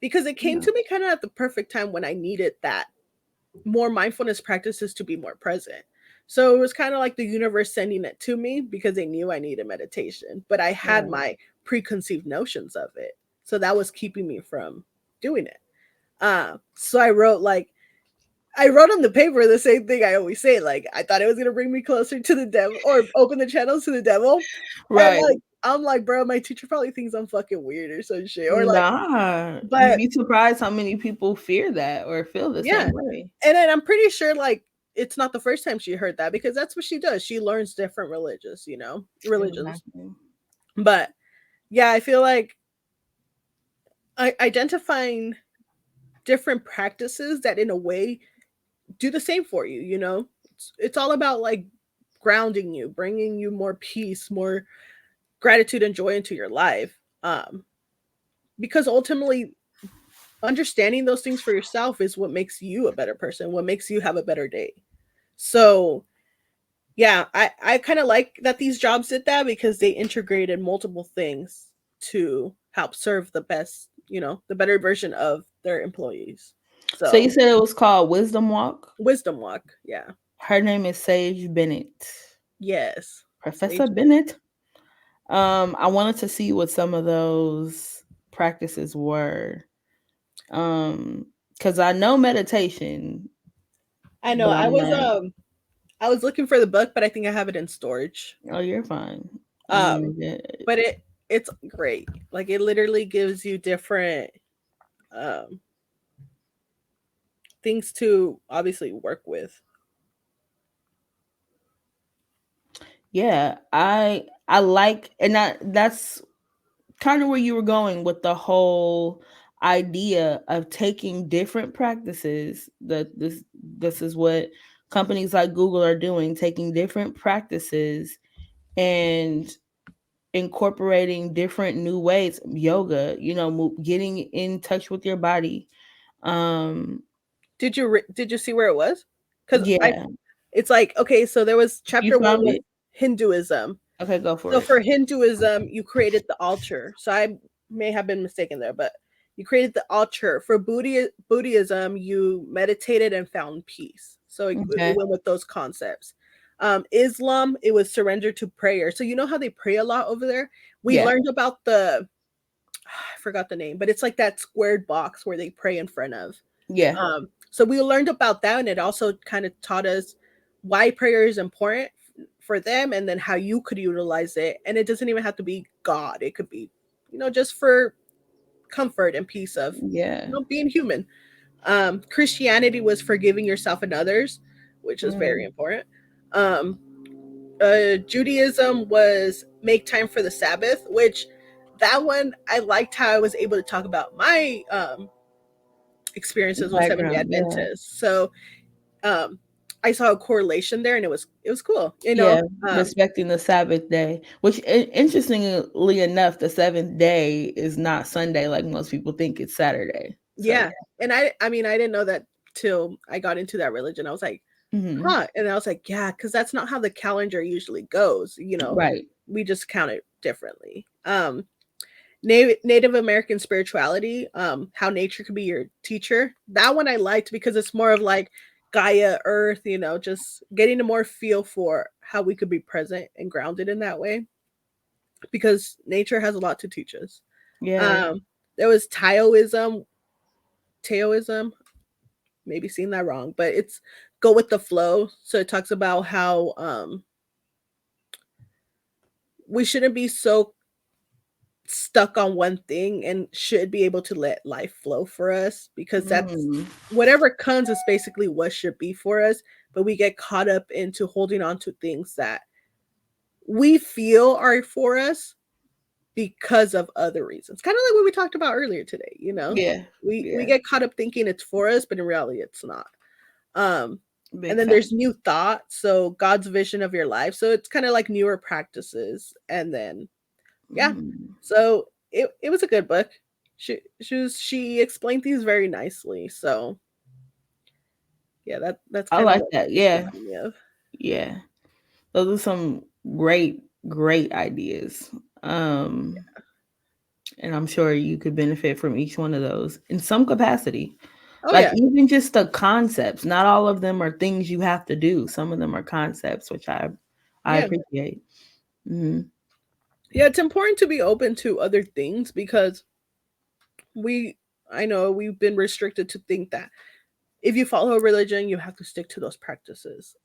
B: because it came
A: Yeah.
B: to me kind of at the perfect time when I needed that more mindfulness practices to be more present. So it was kind of like the universe sending it to me because they knew I needed meditation, but I had
A: Right.
B: my preconceived notions of it. So that was keeping me from doing it. So I wrote on the paper the same thing I always say. Like, I thought it was gonna bring me closer to the devil or open the channels to the devil. And
A: Right.
B: like, I'm like, bro, my teacher probably thinks I'm fucking weird or some shit. Or like,
A: Nah. You'd
B: but
A: be surprised how many people fear that or feel the
B: yeah.
A: same way.
B: And then I'm pretty sure like it's not the first time she heard that because that's what she does. She learns different religions.
A: Exactly.
B: But yeah, I feel like identifying different practices that in a way do the same for you, it's all about like grounding you, bringing you more peace, more gratitude and joy into your life, because ultimately understanding those things for yourself is what makes you a better person, what makes you have a better day. So yeah, I kind of like that these jobs did that because they integrated multiple things to help serve the best, the better version of their employees.
A: So you
B: So
A: said it was called Wisdom Walk?
B: wisdom walk, yeah.
A: Her name is Sage Bennett.
B: Yes.
A: Professor
B: Sage.
A: Bennett. I wanted to see what some of those practices were. Um, because I know meditation,
B: I know.
A: but I'm not.
B: I was looking for the book, but I think I have it in storage.
A: Oh, you're fine. I'm gonna
B: Um,
A: get it.
B: but it's great. Like it literally gives you different um things to obviously work with.
A: Yeah, I like, and that's kind of where you were going with the whole idea of taking different practices. That this is what companies like Google are doing, taking different practices and incorporating different new ways, yoga, getting in touch with your body. Um
B: Did you see where it was? Because I
A: yeah,
B: it's like okay, so there was
A: you
B: chapter one
A: found
B: was
A: it.
B: Hinduism.
A: Okay, go for
B: So
A: it.
B: for Hinduism, you created the altar. So I may have been mistaken there, but you created the altar. For Buddhism, you meditated and found peace. So it
A: Okay.
B: went with those concepts. Islam, it was surrender to prayer. So you know how they pray a lot over there? We
A: Yeah.
B: learned about the I forgot the name, but it's like that squared box where they pray in front of.
A: Yeah.
B: So we learned about that, and it also kind of taught us why prayer is important for them, and then how you could utilize it. And it doesn't even have to be God; it could be, just for comfort and peace of,
A: Yeah.
B: being human. Christianity was forgiving yourself and others, which is very
A: Mm,
B: important. Um, Judaism was make time for the Sabbath, which that one I liked how I was able to talk about my experiences with Seventh Day
A: background. Yeah.
B: Adventists. So um, I saw a correlation there, and it was cool.
A: Yeah, respecting the Sabbath day, which interestingly enough, the seventh day is not Sunday like most people think, it's Saturday. So
B: Yeah, and I mean I didn't know that till I got into that religion. I was like,
A: yeah.
B: huh, and I was like, yeah, because that's not how the calendar usually goes.
A: Right.
B: We just count it differently. Native American spirituality, how nature could be your teacher. That one I liked because it's more of like Gaia, Earth, just getting a more feel for how we could be present and grounded in that way because nature has a lot to teach us.
A: Yeah.
B: Um, there was Taoism, maybe seeing that wrong, but it's go with the flow. So it talks about how we shouldn't be so stuck on one thing and should be able to let life flow for us because that's
A: Mm,
B: whatever comes is basically what should be for us, but we get caught up into holding on to things that we feel are for us because of other reasons, kind of like what we talked about earlier today.
A: yeah.
B: We
A: Yeah.
B: get caught up thinking it's for us, but in reality it's not. um and
A: Big
B: then
A: fact.
B: there's new thought, so God's vision of your life, so it's kind of like newer practices. And then yeah,
A: Mm.
B: so it was a good book. She explained things very nicely. So yeah, that's
A: I
B: kind of
A: like
B: what
A: that.
B: this
A: Yeah.
B: reminded me of.
A: Yeah. Those are some great ideas. Um, and I'm sure you could benefit from each one of those in some capacity.
B: Oh
A: Like
B: yeah,
A: even just the concepts, not all of them are things you have to do. Some of them are concepts, which I
B: yeah,
A: appreciate. Hmm.
B: yeah. It's important to be open to other things because we, I know we've been restricted to think that if you follow a religion, you have to stick to those practices.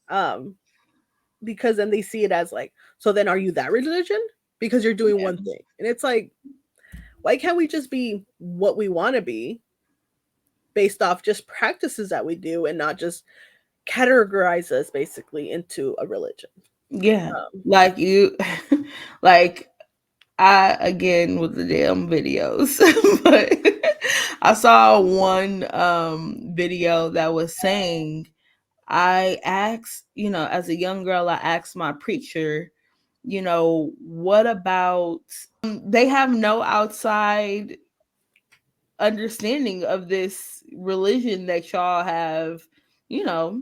B: Because then they see it as like, so then are you that religion? Because you're doing
A: Yeah.
B: one thing, and it's like, why can't we just be what we want to be based off just practices that we do and not just categorize us basically into a religion.
A: Yeah.
B: Um,
A: Like you like I again with the damn videos. But I saw one video that was saying I asked, as a young girl, I asked my preacher, what about they have no outside understanding of this religion that y'all have, you know,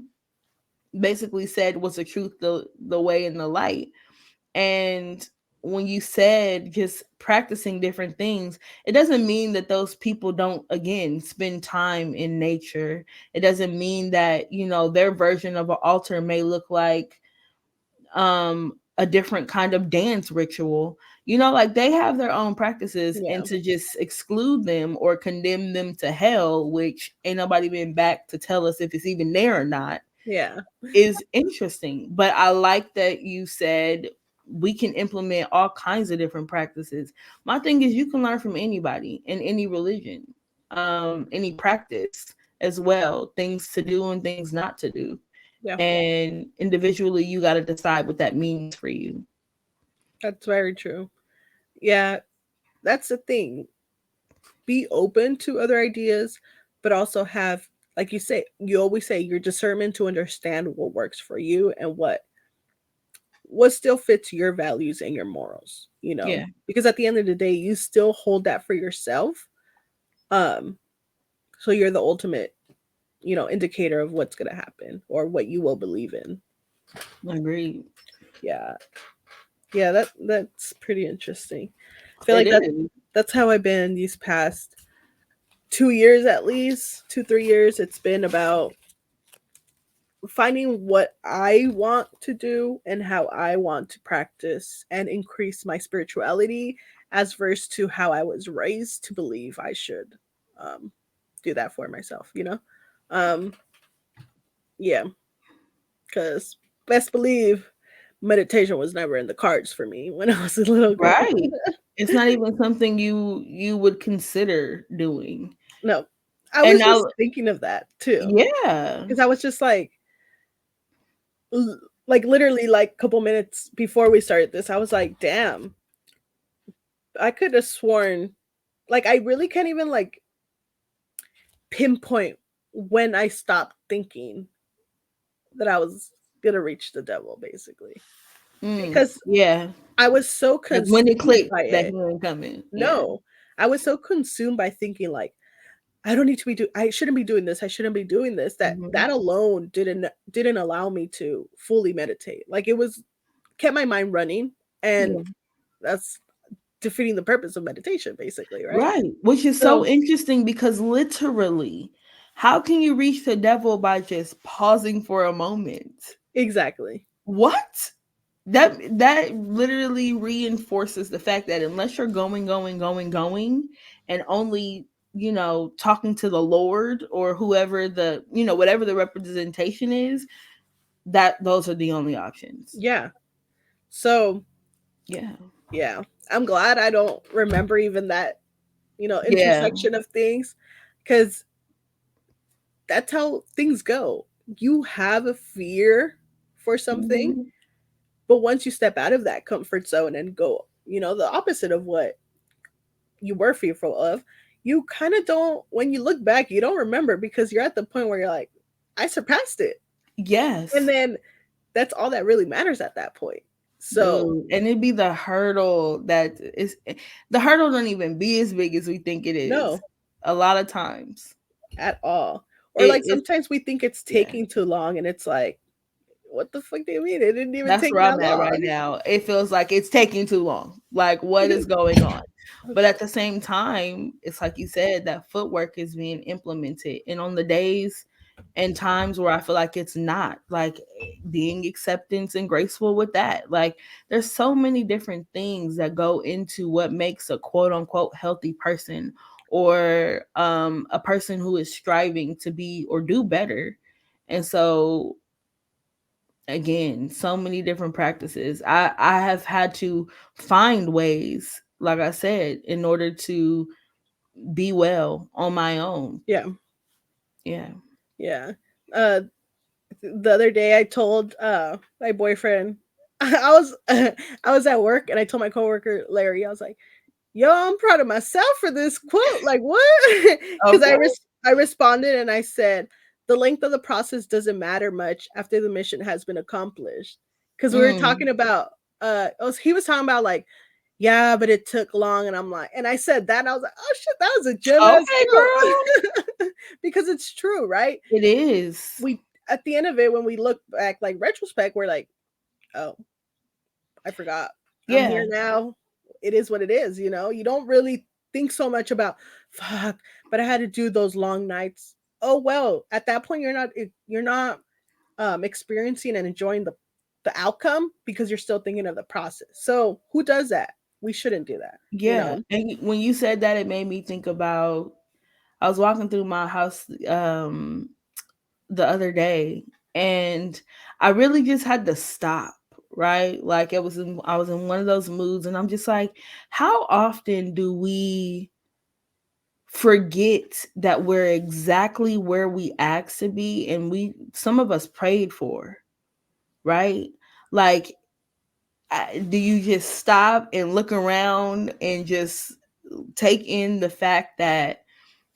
A: basically said was the truth, the way and the light. And when you said just practicing different things, it doesn't mean that those people don't again spend time in nature. It doesn't mean that, their version of an altar may look like a different kind of dance ritual. Like they have their own practices,
B: Yeah.
A: and to just exclude them or condemn them to hell, which ain't nobody been back to tell us if it's even there or not,
B: Yeah.
A: is interesting. But I like that you said we can implement all kinds of different practices. My thing is you can learn from anybody in any religion, any practice as well, things to do and things not to do.
B: Yeah.
A: And individually you got to decide what that means for you.
B: That's very true. Yeah. That's the thing. Be open to other ideas, but also have, like you say, you always say, your discernment to understand what works for you and what still fits your values and your morals,
A: Yeah,
B: because at the end of the day you still hold that for yourself. um so you're the ultimate, indicator of what's going to happen or what you will believe in.
A: agreed.
B: Yeah. Yeah, that's pretty interesting. I feel
A: It
B: like
A: is.
B: that's how I've been these past 2 years, at least 2-3 years. It's been about finding what I want to do and how I want to practice and increase my spirituality, as versus to how I was raised to believe I should um, do that for myself. Um, yeah, because best believe meditation was never in the cards for me when I was a little girl.
A: Right. It's not even something you would consider doing.
B: No, I
A: And
B: was just
A: now,
B: thinking of that too,
A: yeah.
B: because I was just like literally like a couple minutes before we started this, I was like, damn, I could have sworn, like, I really can't even like pinpoint when I stopped thinking that I was gonna reach the devil, basically, because
A: Yeah.
B: I was so
A: Like when it
B: consumed
A: clicked
B: by
A: that
B: it.
A: he wasn't coming. Yeah.
B: No, I was so consumed by thinking like, I don't need to be I shouldn't be doing this. I shouldn't be doing this. That
A: Hmm.
B: that alone didn't allow me to fully meditate. Like, it was kept my mind running, and
A: Yeah.
B: that's defeating the purpose of meditation, basically, right?
A: Right. Which is so
B: So
A: interesting because literally, how can you reach the devil by just pausing for a moment?
B: exactly.
A: What? That literally reinforces the fact that unless you're going, and only, talking to the Lord or whoever whatever the representation is, that those are the only options.
B: Yeah. So
A: Yeah.
B: yeah, I'm glad I don't remember even that,
A: Yeah.
B: intersection of things, because that's how things go. You have a fear for something,
A: Hmm.
B: but once you step out of that comfort zone and go, the opposite of what you were fearful of, you kind of don't, when you look back, you don't remember, because you're at the point where you're like, I surpassed it. And
A: Yes.
B: then that's all that really matters at that point. So,
A: Dude, and it'd be the hurdle that is the hurdle don't even be as big as we think it is.
B: no,
A: A lot of times.
B: at all. Or like
A: It's
B: sometimes we think it's
A: yeah.
B: taking too long, and it's like, what the fuck do you mean? It didn't even
A: That's
B: take
A: where
B: that
A: I'm at
B: long.
A: right now. It feels like it's taking too long. Like what is going on? But at the same time, it's like you said, that footwork is being implemented. And on the days and times where I feel like it's not, like being acceptance and graceful with that. Like there's so many different things that go into what makes a quote unquote healthy person, or a person who is striving to be or do better. And so again, so many different practices. I have had to find ways, like I said, in order to be well on my own.
B: Yeah,
A: Yeah.
B: yeah. Uh, the other day I told my boyfriend, I was I was at work, and I told my coworker Larry, I was like, "Yo, I'm proud of myself for this quote." Like, what? Because
A: Okay.
B: I responded and I said, "The length of the process doesn't matter much after the mission has been accomplished." Because we were
A: Mm.
B: talking about he was talking about like, yeah, but it took long, and I'm like, and I said that, and I was like, oh shit, that was a gem ass
A: Okay, girl.
B: quote. Because it's true, right?
A: It is.
B: We, at the end of it, when we look back, like retrospect, we're like, oh, I forgot. I'm
A: Yeah.
B: here now. It is what it is. You don't really think so much about, fuck, but I had to do those long nights. Oh well, at that point you're not experiencing and enjoying the outcome, because you're still thinking of the process. So who does that? we shouldn't do that, you
A: Yeah.
B: know.
A: And when you said that, it made me think about, I was walking through my house the other day, and I really just had to stop, right? Like I was in one of those moods, and I'm just like, how often do we forget that we're exactly where we asked to be, and we, some of us prayed for, right? Like, do you just stop and look around and just take in the fact that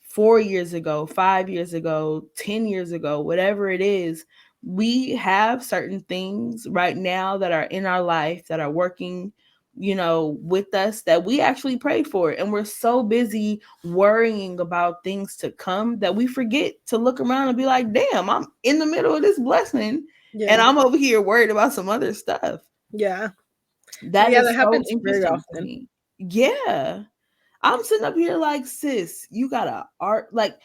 A: 4 years ago, 5 years ago, 10 years ago, whatever it is, we have certain things right now that are in our life that are working, with us, that we actually prayed for. And we're so busy worrying about things to come that we forget to look around and be like, damn, I'm in the middle of this blessing and
B: Yeah.
A: I'm over here worried about some other stuff.
B: Yeah.
A: That
B: Yeah,
A: is
B: that
A: so
B: happens very
A: interesting to
B: often.
A: me. Yeah. I'm sitting up here like, sis, you got to art, like,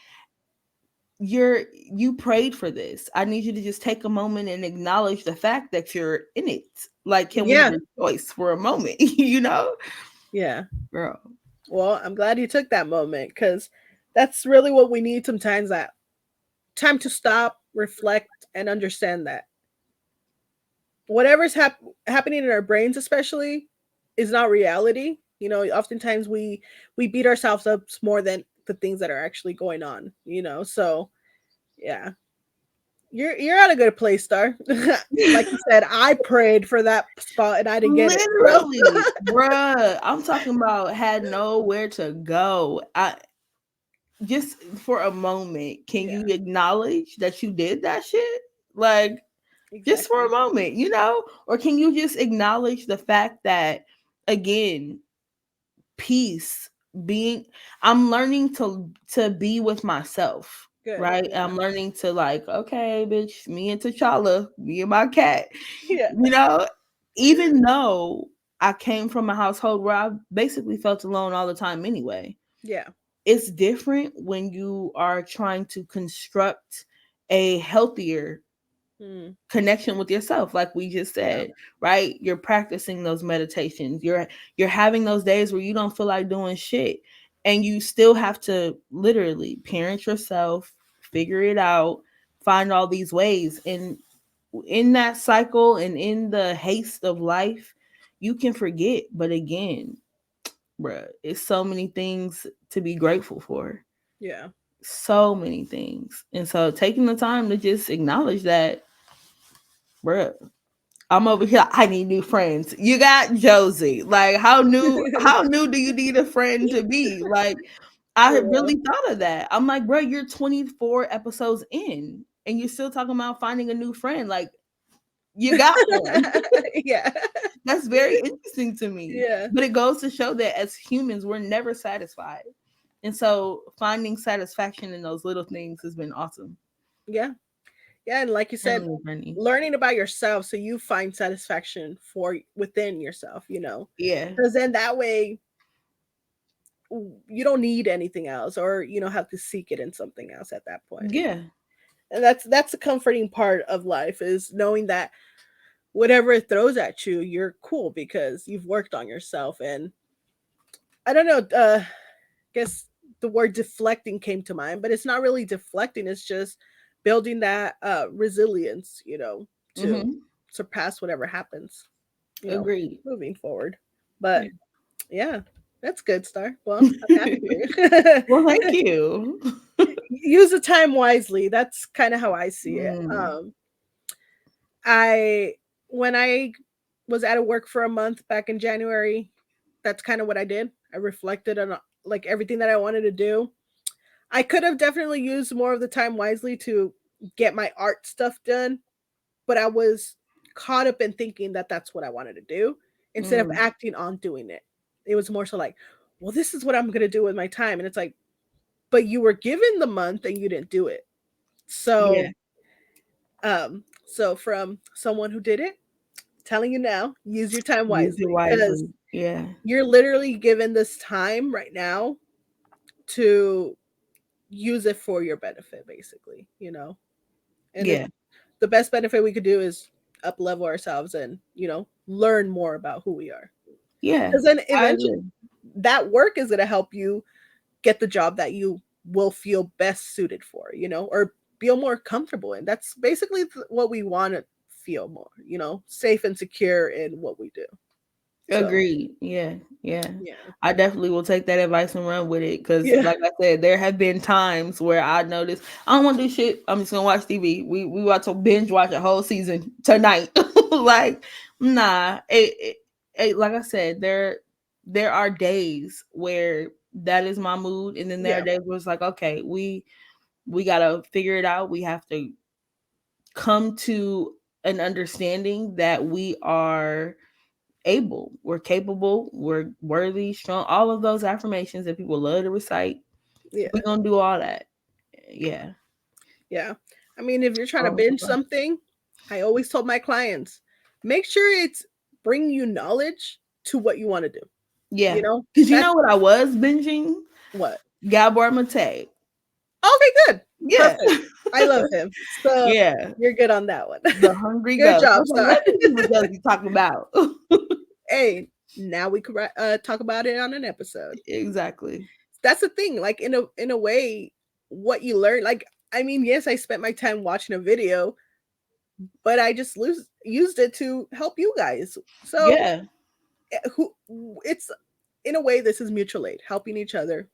A: you prayed for this. I need you to just take a moment and acknowledge the fact that you're in it. Like, can we
B: Yeah.
A: rejoice for a moment? You know?
B: Yeah.
A: Girl.
B: Well, I'm glad you took that moment, because that's really what we need sometimes, that time to stop, reflect, and understand that whatever's happening in our brains, especially, is not reality. You know, oftentimes we beat ourselves up more than the things that are actually going on, you know. So, yeah. You're at a good place, Star. Like you said, I prayed for that spot and I didn't get it. So,
A: Literally, bruh. I'm talking about had nowhere to go. I just for a moment, can
B: yeah,
A: you acknowledge that you did that shit? Like, just for a
B: exactly.
A: moment, you know? Or can you just acknowledge the fact that, again, peace, being, I'm learning to be with myself,
B: Good.
A: right?
B: Yeah.
A: I'm learning to, like, okay, bitch, me and T'Challa, me and my cat,
B: Yeah.
A: you know, even though I came from a household where I basically felt alone all the time anyway.
B: Yeah.
A: It's different when you are trying to construct a healthier
B: Mm,
A: connection with yourself, like we just
B: yeah.
A: said, right? You're practicing those meditations, you're having those days where you don't feel like doing shit, and you still have to literally parent yourself, figure it out, find all these ways. And in that cycle and in the haste of life, you can forget. But again, bruh, it's so many things to be grateful for,
B: Yeah.
A: so many things. And so taking the time to just acknowledge that, bruh, I'm over here. I need new friends. You got Josie. Like, how new do you need a friend to be? Like, I
B: For
A: had
B: real.
A: really thought of that. I'm like, bro, you're 24 episodes in and you're still talking about finding a new friend. Like, you got one.
B: Yeah.
A: That's very interesting to me.
B: Yeah.
A: But it goes to show that as humans, we're never satisfied. And so finding satisfaction in those little things has been awesome.
B: Yeah. Yeah. And like you said,
A: Definitely, Brittany.
B: learning about yourself so you find satisfaction for within yourself, you know,
A: Yeah.
B: because then that way you don't need anything else, or you don't have to seek it in something else at that point.
A: Yeah.
B: And that's the comforting part of life, is knowing that whatever it throws at you, you're cool because you've worked on yourself. And I don't know, guess the word deflecting came to mind, but it's not really deflecting, it's just building that resilience, you know, to
A: Mm-hmm.
B: surpass whatever happens, you know,
A: Agreed.
B: moving forward. But
A: Yeah.
B: yeah, that's good, Star. Well, I'm happy for you.
A: Well, thank you.
B: Use the time wisely. That's kind of how I see it.
A: Mm,
B: I When I was out of work for a month back in January, that's kind of what I did. I reflected on like everything that I wanted to do. I could have definitely used more of the time wisely to get my art stuff done, but I was caught up in thinking that that's what I wanted to do instead of
A: mm,
B: acting on doing it. It was more so like, well, this is what I'm going to do with my time. And it's like, but you were given the month and you didn't do it.
A: yeah,
B: So from someone who did it, telling you now, use your time
A: use it
B: wisely, because
A: wisely. Yeah,
B: you're literally given this time right now to use it for your benefit, basically, you know. And it's
A: yeah,
B: the best benefit we could do is up level ourselves and, you know, learn more about who we are.
A: Yeah,
B: Because then
A: I
B: eventually
A: agree.
B: that work is going to help you get the job that you will feel best suited for, or feel more comfortable in. That's basically what we want to feel more, safe and secure in what we do. So,
A: Agreed. Yeah, yeah.
B: yeah.
A: I definitely will take that advice and run with it because,
B: Yeah.
A: like I said, there have been times where I noticed I don't want to do shit. I'm just gonna watch TV. We about to binge watch a whole season tonight. Like, nah. Like I said, there are days where that is my mood, and then there are
B: Yeah.
A: days where it's like, okay, we gotta figure it out. We have to come to an understanding that we are able, we're capable, we're worthy, strong, all of those affirmations that people love to recite. We're
B: Yeah.
A: gonna do all that. Yeah.
B: Yeah. I mean, if you're trying to
A: Um,
B: binge something, I always told my clients, make sure it's bringing you knowledge to what you want to do.
A: yeah.
B: You know,
A: Cause you
B: that's
A: know what I was binging?
B: what.
A: Gabor Mate.
B: Okay, good.
A: Yeah.
B: Perfect. I love him. So
A: Yeah.
B: you're good on that one.
A: The Hungry
B: Good
A: Ghost. I
B: job,
A: was like,
B: sir.
A: what do people just be talking about?
B: Hey, now we could talk about it on an episode.
A: Exactly.
B: That's the thing. Like in a way, what you learn. Like, I mean, yes, I spent my time watching a video, but I just used it to help you guys. So
A: Yeah.
B: who it's in a way, this is mutual aid, helping each other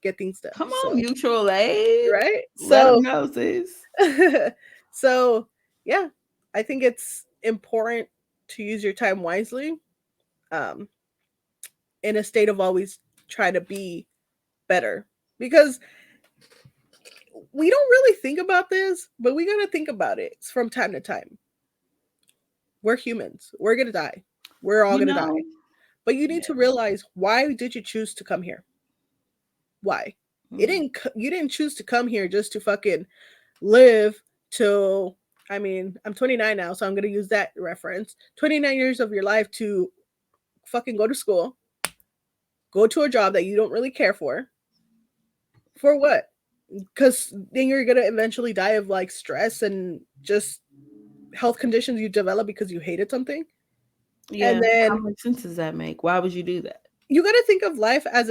B: get things done.
A: Come on,
B: So
A: mutual aid.
B: right.
A: Let them
B: So
A: know, sis.
B: so yeah, I think it's important to use your time wisely, um, in a state of always try to be better, because we don't really think about this, but we gotta think about it from time to time. We're humans. We're gonna die. We're all
A: You
B: gonna
A: know?
B: die. But you need
A: Yeah.
B: to realize, why did you choose to come here? Why?
A: Mm.
B: You didn't choose to come here just to fucking live till, I mean, I'm 29 now, so I'm gonna use that reference. 29 years of your life to fucking go to school, go to a job that you don't really care for. For what? Because then you're gonna eventually die of like stress and just health conditions you develop because you hated something. And
A: Yeah. How
B: then
A: much sense does that make? Why would you do that?
B: you got to think of life as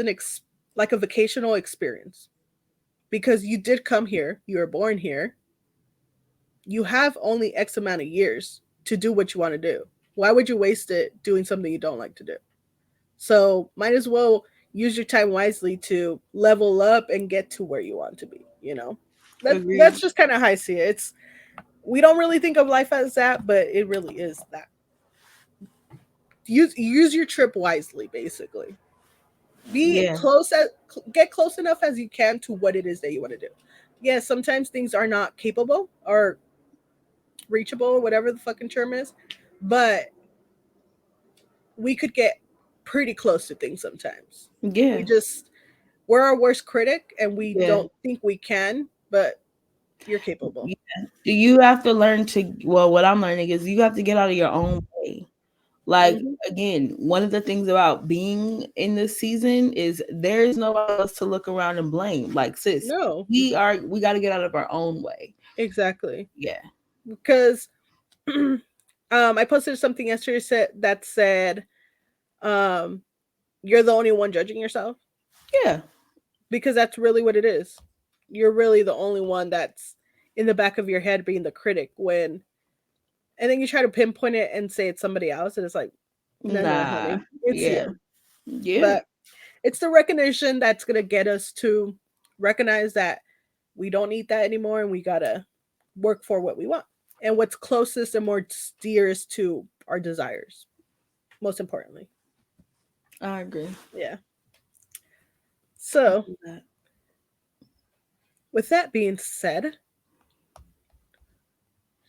B: like a vacational experience, because you did come here, you were born here, you have only X amount of years to do what you want to do. Why would you waste it doing something you don't like to do? So might as well use your time wisely to level up and get to where you want to be. That's
A: Agreed.
B: just kind of how I see it. It's We don't really think of life as that, but it really is that. Use your trip wisely, basically. Be
A: Yeah.
B: close at Get close enough as you can to what it is that you want to do. Yes, sometimes things are not capable or reachable, whatever the fucking term is, but we could get pretty close to things sometimes.
A: Yeah.
B: We just We're our worst critic and we
A: Yeah.
B: don't think we can, but you're capable.
A: Yeah. Do you have to learn to, well, what I'm learning is you have to get out of your own way. Like,
B: Hmm.
A: again, one of the things about being in this season is there is nobody else to look around and blame. Like, sis,
B: No,
A: we got to get out of our own way.
B: exactly.
A: Yeah.
B: Because I posted something yesterday that said, um, you're the only one judging yourself,
A: Yeah.
B: because that's really what it is. You're really the only one that's in the back of your head being the critic, and then you try to pinpoint it and say it's somebody else, and it's like, no,
A: Nah.
B: honey, it's
A: Yeah.
B: you.
A: Yeah.
B: But it's the recognition that's gonna get us to recognize that we don't need that anymore, and we gotta work for what we want and what's closest and more dearest to our desires. Most importantly,
A: I agree.
B: yeah.
A: I
B: So,
A: do that.
B: with that being said,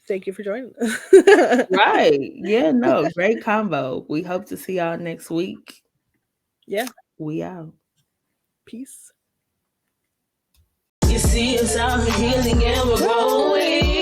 B: thank you for joining us.
A: Right. Yeah, no, great combo. We hope to see y'all next week.
B: Yeah.
A: We out.
B: Peace.
C: You see us out here healing and we're growing.